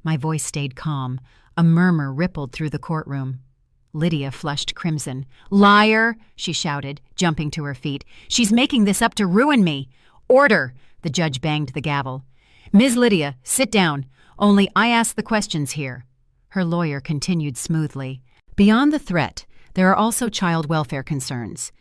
My voice stayed calm. A murmur rippled through the courtroom. Lydia flushed crimson. "Liar!" she shouted, jumping to her feet. "She's making this up to ruin me." "Order!" The judge banged the gavel. "Ms. Lydia, sit down. Only I ask the questions here." Her lawyer continued smoothly. "Beyond the threat, there are also child welfare concerns.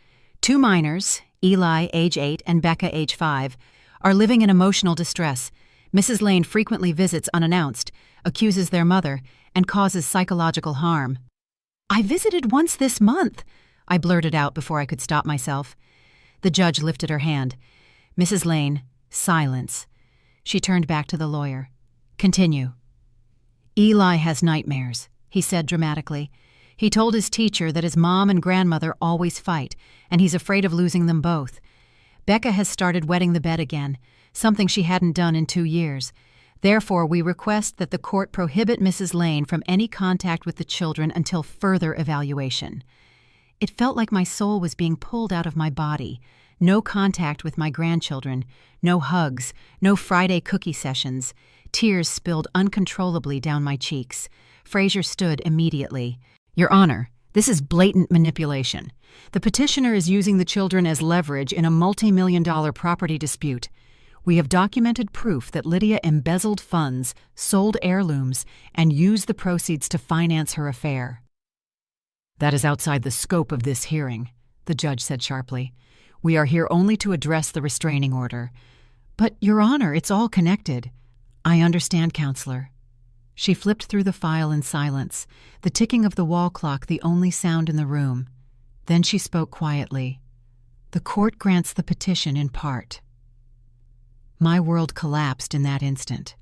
Two minors, Eli, age 8, and Becca, age 5, are living in emotional distress. Mrs. Lane frequently visits unannounced, accuses their mother, and causes psychological harm. "I visited once this month," I blurted out before I could stop myself. The judge lifted her hand. "Mrs. Lane, silence." She turned back to the lawyer. "Continue." "Eli has nightmares," he said dramatically. "He told his teacher that his mom and grandmother always fight, and he's afraid of losing them both. Becca has started wetting the bed again, something she hadn't done in 2 years. Therefore, we request that the court prohibit Mrs. Lane from any contact with the children until further evaluation." It felt like my soul was being pulled out of my body. No contact with my grandchildren, no hugs, no Friday cookie sessions. Tears spilled uncontrollably down my cheeks. Fraser stood immediately. "Your Honor, this is blatant manipulation. The petitioner is using the children as leverage in a multi-million-dollar property dispute. We have documented proof that Lydia embezzled funds, sold heirlooms, and used the proceeds to finance her affair." "That is outside the scope of this hearing," the judge said sharply. "We are here only to address the restraining order." "But, Your Honor, it's all connected." "I understand, Counselor." She flipped through the file in silence, the ticking of the wall clock the only sound in the room. Then she spoke quietly. "The court grants the petition in part." My world collapsed in that instant.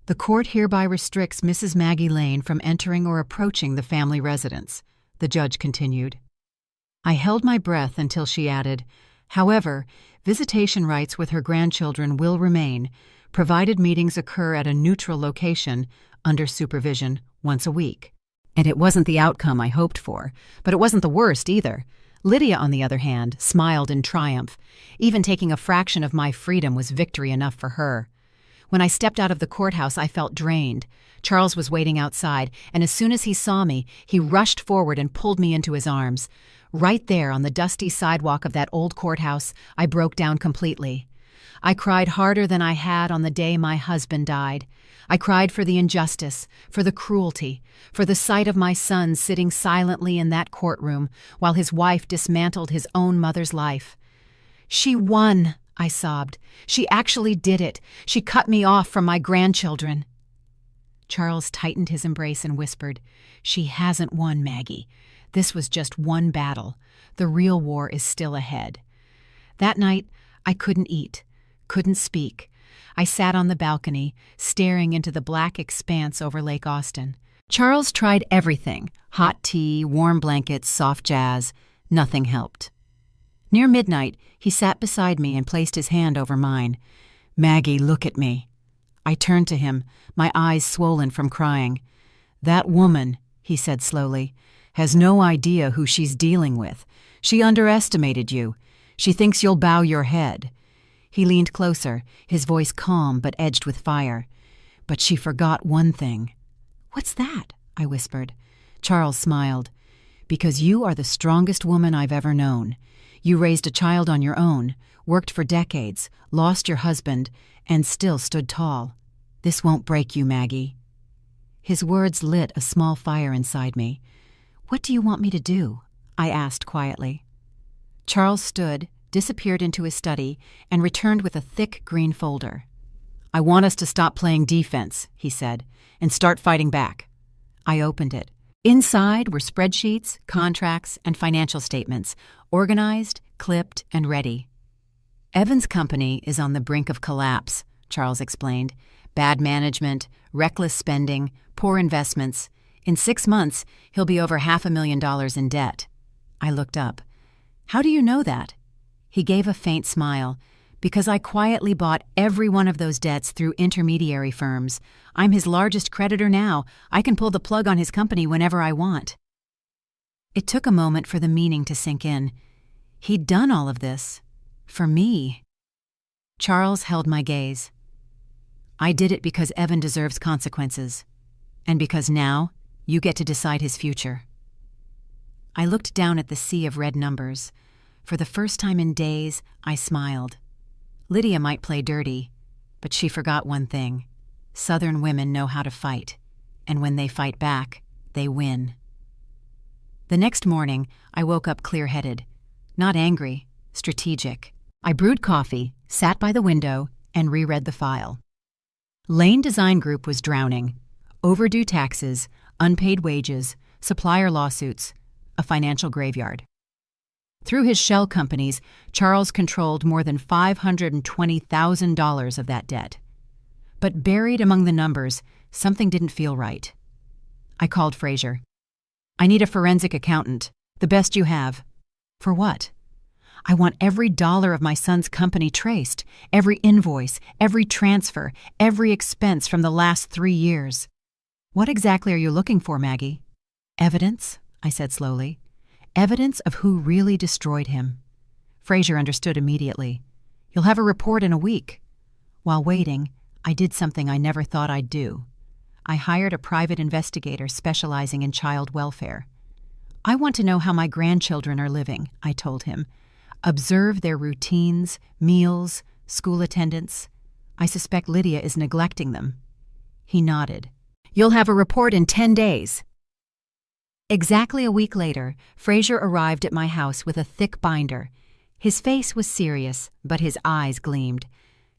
"The court hereby restricts Mrs. Maggie Lane from entering or approaching the family residence," the judge continued. I held my breath until she added, "However, visitation rights with her grandchildren will remain, provided meetings occur at a neutral location, under supervision, once a week." And it wasn't the outcome I hoped for, but it wasn't the worst either. Lydia, on the other hand, smiled in triumph. Even taking a fraction of my freedom was victory enough for her. When I stepped out of the courthouse, I felt drained. Charles was waiting outside, and as soon as he saw me, he rushed forward and pulled me into his arms. Right there on the dusty sidewalk of that old courthouse, I broke down completely. I cried harder than I had on the day my husband died. I cried for the injustice, for the cruelty, for the sight of my son sitting silently in that courtroom while his wife dismantled his own mother's life. "She won," I sobbed. "She actually did it. She cut me off from my grandchildren." Charles tightened his embrace and whispered, "She hasn't won, Maggie. This was just one battle. The real war is still ahead." That night, I couldn't eat, couldn't speak. I sat on the balcony, staring into the black expanse over Lake Austin. Charles tried everything: hot tea, warm blankets, soft jazz. Nothing helped. Near midnight, he sat beside me and placed his hand over mine. "Maggie, look at me." I turned to him, my eyes swollen from crying. "That woman," he said slowly, "has no idea who she's dealing with. She underestimated you. She thinks you'll bow your head." He leaned closer, his voice calm but edged with fire. "But she forgot one thing." "What's that?" I whispered. Charles smiled. "Because you are the strongest woman I've ever known. You raised a child on your own, worked for decades, lost your husband, and still stood tall. This won't break you, Maggie." His words lit a small fire inside me. "What do you want me to do?" I asked quietly. Charles stood, disappeared into his study, and returned with a thick green folder. "I want us to stop playing defense," he said, "and start fighting back." I opened it. Inside were spreadsheets, contracts, and financial statements, organized, clipped, and ready. "Evan's company is on the brink of collapse," Charles explained. "Bad management, reckless spending, poor investments. In 6 months, he'll be over $500,000 in debt." I looked up. "How do you know that?" He gave a faint smile. "Because I quietly bought every one of those debts through intermediary firms. I'm his largest creditor now. I can pull the plug on his company whenever I want." It took a moment for the meaning to sink in. He'd done all of this. For me. Charles held my gaze. "I did it because Evan deserves consequences. And because now, you get to decide his future." I looked down at the sea of red numbers. For the first time in days, I smiled. Lydia might play dirty, but she forgot one thing. Southern women know how to fight, and when they fight back, they win. The next morning, I woke up clear-headed. not angry, strategic. I brewed coffee, sat by the window, and reread the file. Lane Design Group was drowning. Overdue taxes, unpaid wages, supplier lawsuits, a financial graveyard. Through his shell companies, Charles controlled more than $520,000 of that debt. But buried among the numbers, something didn't feel right. I called Fraser. I need a forensic accountant, the best you have. For what? I want every dollar of my son's company traced, every invoice, every transfer, every expense from the last 3 years. What exactly are you looking for, Maggie? Evidence, I said slowly. Evidence of who really destroyed him. Fraser understood immediately. You'll have a report in a week. While waiting, I did something I never thought I'd do. I hired a private investigator specializing in child welfare. I want to know how my grandchildren are living, I told him. Observe their routines, meals, school attendance. I suspect Lydia is neglecting them. He nodded. You'll have a report in 10 days. Exactly a week later, Fraser arrived at my house with a thick binder. His face was serious, but his eyes gleamed.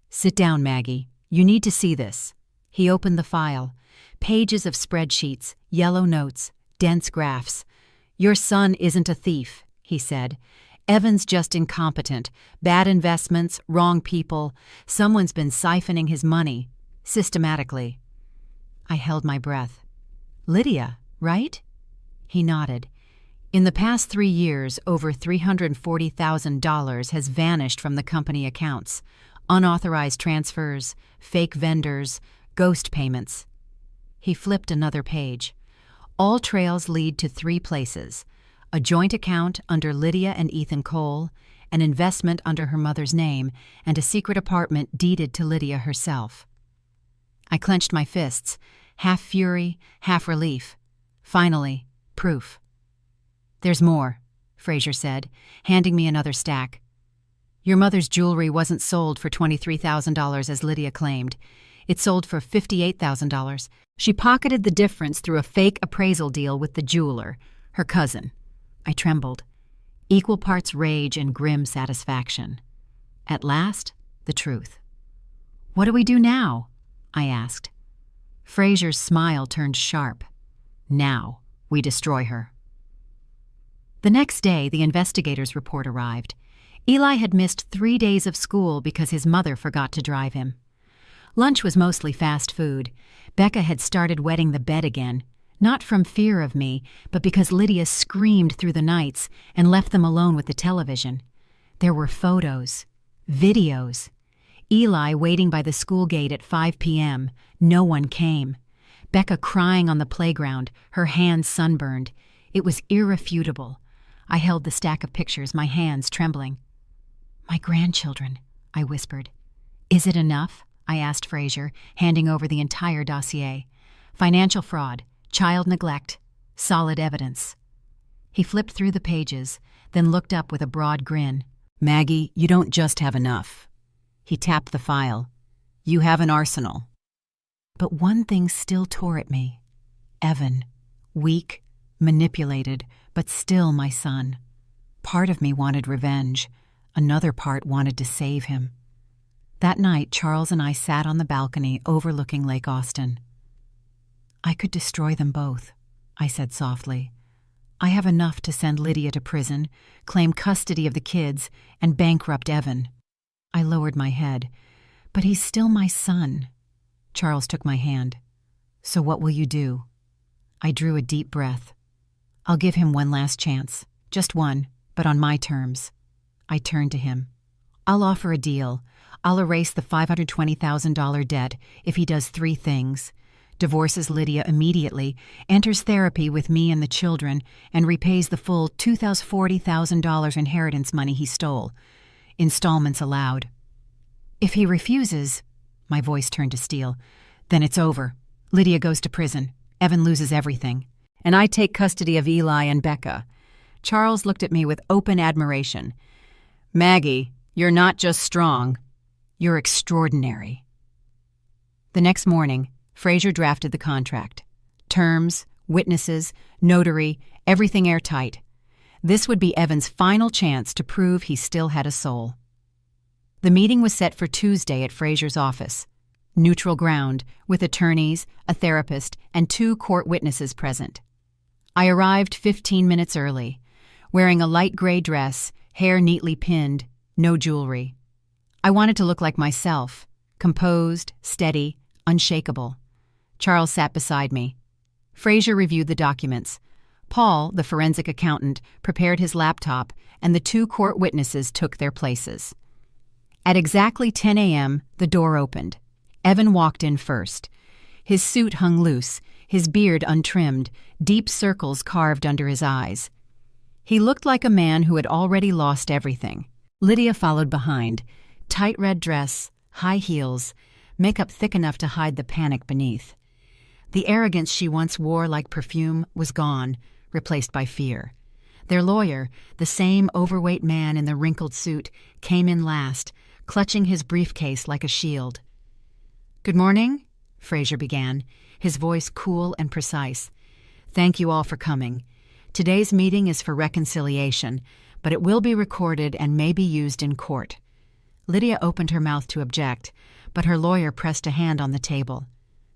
Sit down, Maggie. You need to see this. He opened the file. Pages of spreadsheets, yellow notes, dense graphs. Your son isn't a thief, he said. Evan's just incompetent. Bad investments, wrong people. Someone's been siphoning his money. Systematically. I held my breath. Lydia, right? He nodded. In the past 3 years, over $340,000 has vanished from the company accounts. Unauthorized transfers, fake vendors, ghost payments. He flipped another page. All trails lead to 3 places. A joint account under Lydia and Ethan Cole, an investment under her mother's name, and a secret apartment deeded to Lydia herself. I clenched my fists, half fury, half relief. Finally, proof. There's more, Fraser said, handing me another stack. Your mother's jewelry wasn't sold for $23,000 as Lydia claimed. It sold for $58,000. She pocketed the difference through a fake appraisal deal with the jeweler, her cousin. I trembled. Equal parts rage and grim satisfaction. At last, the truth. What do we do now? I asked. Fraser's smile turned sharp. Now, we destroy her. The next day, the investigator's report arrived. Eli had missed 3 days of school because his mother forgot to drive him. Lunch was mostly fast food. Becca had started wetting the bed again, not from fear of me, but because Lydia screamed through the nights and left them alone with the television. There were photos, videos. Eli waiting by the school gate at 5 p.m. No one came. Becca crying on the playground, her hands sunburned. It was irrefutable. I held the stack of pictures, my hands trembling. My grandchildren, I whispered. Is it enough? I asked Fraser, handing over the entire dossier. Financial fraud, child neglect, solid evidence. He flipped through the pages, then looked up with a broad grin. Maggie, you don't just have enough. He tapped the file. You have an arsenal. But one thing still tore at me. Evan. Weak, manipulated, but still my son. Part of me wanted revenge. Another part wanted to save him. That night, Charles and I sat on the balcony overlooking Lake Austin. I could destroy them both, I said softly. I have enough to send Lydia to prison, claim custody of the kids, and bankrupt Evan. I lowered my head. But he's still my son. Charles took my hand. So what will you do? I drew a deep breath. I'll give him one last chance. Just one, but on my terms. I turned to him. I'll offer a deal. I'll erase the $520,000 debt if he does 3 things. Divorces Lydia immediately, enters therapy with me and the children, and repays the full $40,000 inheritance money he stole. Installments allowed. If he refuses, my voice turned to steel, then it's over. Lydia goes to prison. Evan loses everything. And I take custody of Eli and Becca. Charles looked at me with open admiration. Maggie, you're not just strong. You're extraordinary. The next morning, Fraser drafted the contract. Terms, witnesses, notary, everything airtight. This would be Evan's final chance to prove he still had a soul. The meeting was set for Tuesday at Fraser's office. Neutral ground, with attorneys, a therapist, and 2 court witnesses present. I arrived 15 minutes early, wearing a light gray dress, hair neatly pinned, no jewelry. I wanted to look like myself, composed, steady, unshakable. Charles sat beside me. Fraser reviewed the documents. Paul, the forensic accountant, prepared his laptop, and the 2 court witnesses took their places. At exactly 10 a.m., the door opened. Evan walked in first. His suit hung loose, his beard untrimmed, deep circles carved under his eyes. He looked like a man who had already lost everything. Lydia followed behind. Tight red dress, high heels, makeup thick enough to hide the panic beneath. The arrogance she once wore like perfume was gone, replaced by fear. Their lawyer, the same overweight man in the wrinkled suit, came in last, clutching his briefcase like a shield. "Good morning," Fraser began, his voice cool and precise. "Thank you all for coming. Today's meeting is for reconciliation, but it will be recorded and may be used in court." Lydia opened her mouth to object, but her lawyer pressed a hand on the table.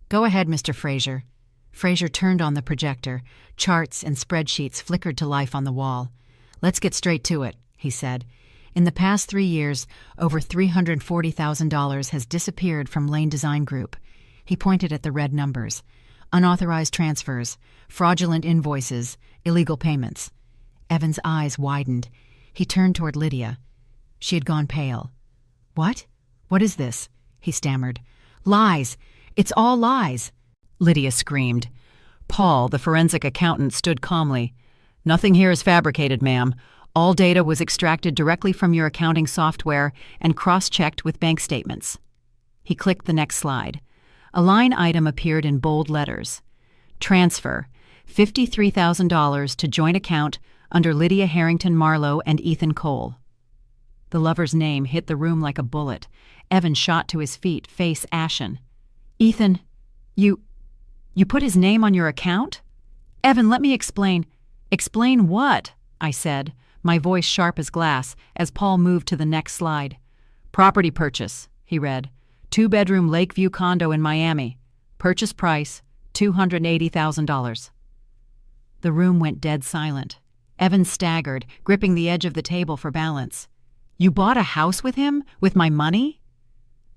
"Go ahead, Mr. Fraser." Fraser turned on the projector. Charts and spreadsheets flickered to life on the wall. "Let's get straight to it," he said. "In the past 3 years, over $340,000 has disappeared from Lane Design Group." He pointed at the red numbers. Unauthorized transfers, fraudulent invoices, illegal payments. Evan's eyes widened. He turned toward Lydia. She had gone pale. "What? What is this?" he stammered. "Lies! It's all lies!" Lydia screamed. Paul, the forensic accountant, stood calmly. "Nothing here is fabricated, ma'am. All data was extracted directly from your accounting software and cross-checked with bank statements." He clicked the next slide. A line item appeared in bold letters. Transfer, $53,000 to joint account under Lydia Harrington Marlowe and Ethan Cole. The lover's name hit the room like a bullet. Evan shot to his feet, face ashen. "Ethan, you put his name on your account?" "Evan, let me explain." "Explain what?" I said, my voice sharp as glass, as Paul moved to the next slide. "Property purchase," he read. 2-bedroom Lakeview condo in Miami. Purchase price, $280,000. The room went dead silent. Evan staggered, gripping the edge of the table for balance. "You bought a house with him? With my money?"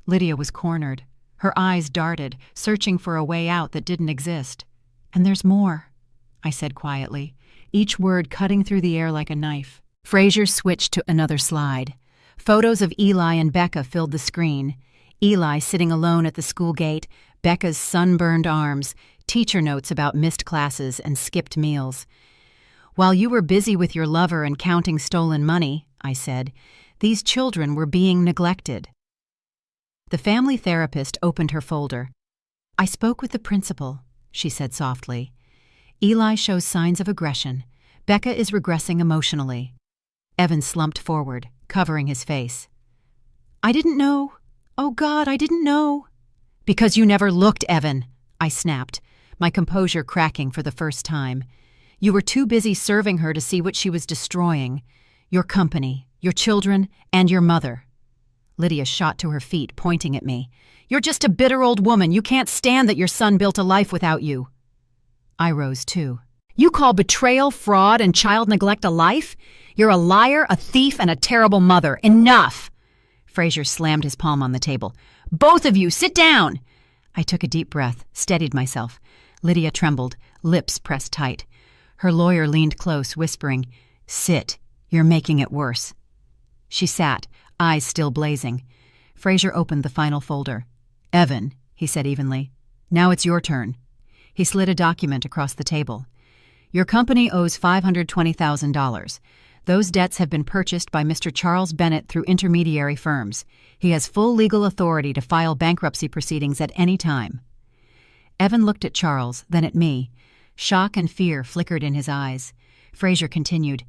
Lydia was cornered. Her eyes darted, searching for a way out that didn't exist. "And there's more," I said quietly, each word cutting through the air like a knife. Fraser switched to another slide. Photos of Eli and Becca filled the screen. Eli sitting alone at the school gate, Becca's sunburned arms, teacher notes about missed classes and skipped meals. "While you were busy with your lover and counting stolen money," I said, "these children were being neglected." The family therapist opened her folder. "I spoke with the principal," she said softly. "Eli shows signs of aggression. Becca is regressing emotionally." Evan slumped forward, covering his face. "I didn't know. Oh, God, I didn't know." "Because you never looked, Evan," I snapped, my composure cracking for the first time. "You were too busy serving her to see what she was destroying. Your company, your children, and your mother." Lydia shot to her feet, pointing at me. "You're just a bitter old woman. You can't stand that your son built a life without you." I rose too. "You call betrayal, fraud, and child neglect a life? You're a liar, a thief, and a terrible mother. Enough!" Fraser slammed his palm on the table. "Both of you, sit down!" I took a deep breath, steadied myself. Lydia trembled, lips pressed tight. Her lawyer leaned close, whispering, "Sit. You're making it worse." She sat, eyes still blazing. Fraser opened the final folder. "Evan," he said evenly, "now it's your turn." He slid a document across the table. "Your company owes $520,000. Those debts have been purchased by Mr. Charles Bennett through intermediary firms. He has full legal authority to file bankruptcy proceedings at any time." Evan looked at Charles, then at me. Shock and fear flickered in his eyes. Fraser continued,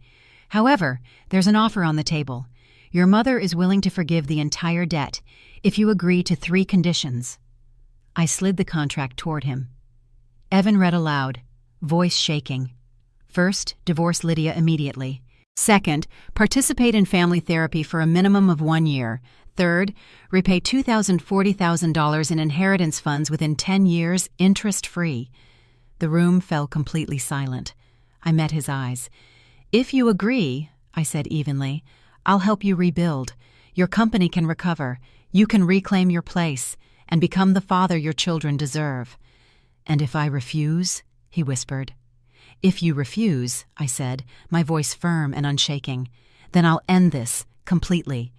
"However, there's an offer on the table. Your mother is willing to forgive the entire debt if you agree to 3 conditions." I slid the contract toward him. Evan read aloud, voice shaking. "First, divorce Lydia immediately. Second, participate in family therapy for a minimum of 1 year. Third, repay $2,000, $40,000 in inheritance funds within 10 years, interest-free. The room fell completely silent. I met his eyes. If you agree, I said evenly, I'll help you rebuild. Your company can recover. You can reclaim your place and become the father your children deserve. And if I refuse? He whispered. If you refuse, I said, my voice firm and unshaking, then I'll end this completely.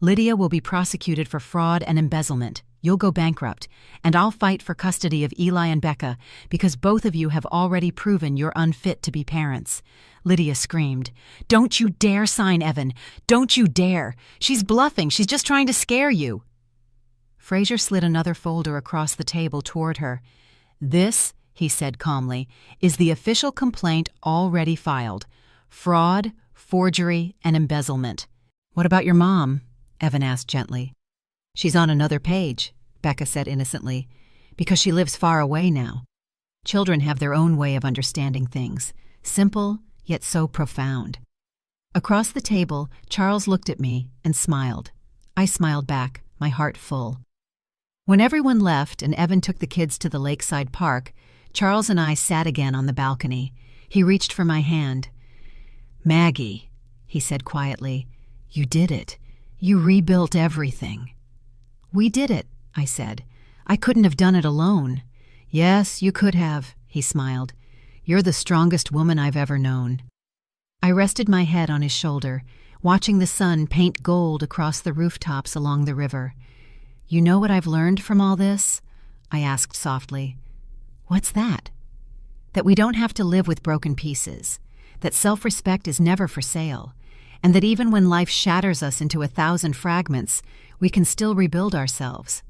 Lydia will be prosecuted for fraud and embezzlement. You'll go bankrupt, and I'll fight for custody of Eli and Becca because both of you have already proven you're unfit to be parents. Lydia screamed, "Don't you dare sign, Evan! Don't you dare! She's bluffing! She's just trying to scare you!" Fraser slid another folder across the table toward her. "This," he said calmly, "is the official complaint already filed. Fraud, forgery, and embezzlement." "What about your mom?" Evan asked gently. "She's on another page," Becca said innocently, "because she lives far away now. Children have their own way of understanding things, simple yet so profound." Across the table, Charles looked at me and smiled. I smiled back, my heart full. When everyone left and Evan took the kids to the lakeside park, Charles and I sat again on the balcony. He reached for my hand. "Maggie," he said quietly, "you did it. You rebuilt everything." "We did it," I said. "I couldn't have done it alone." "Yes, you could have," he smiled. "You're the strongest woman I've ever known." I rested my head on his shoulder, watching the sun paint gold across the rooftops along the river. "You know what I've learned from all this?" I asked softly. "What's that?" "That we don't have to live with broken pieces, that self-respect is never for sale, and that even when life shatters us into 1,000 fragments, we can still rebuild ourselves,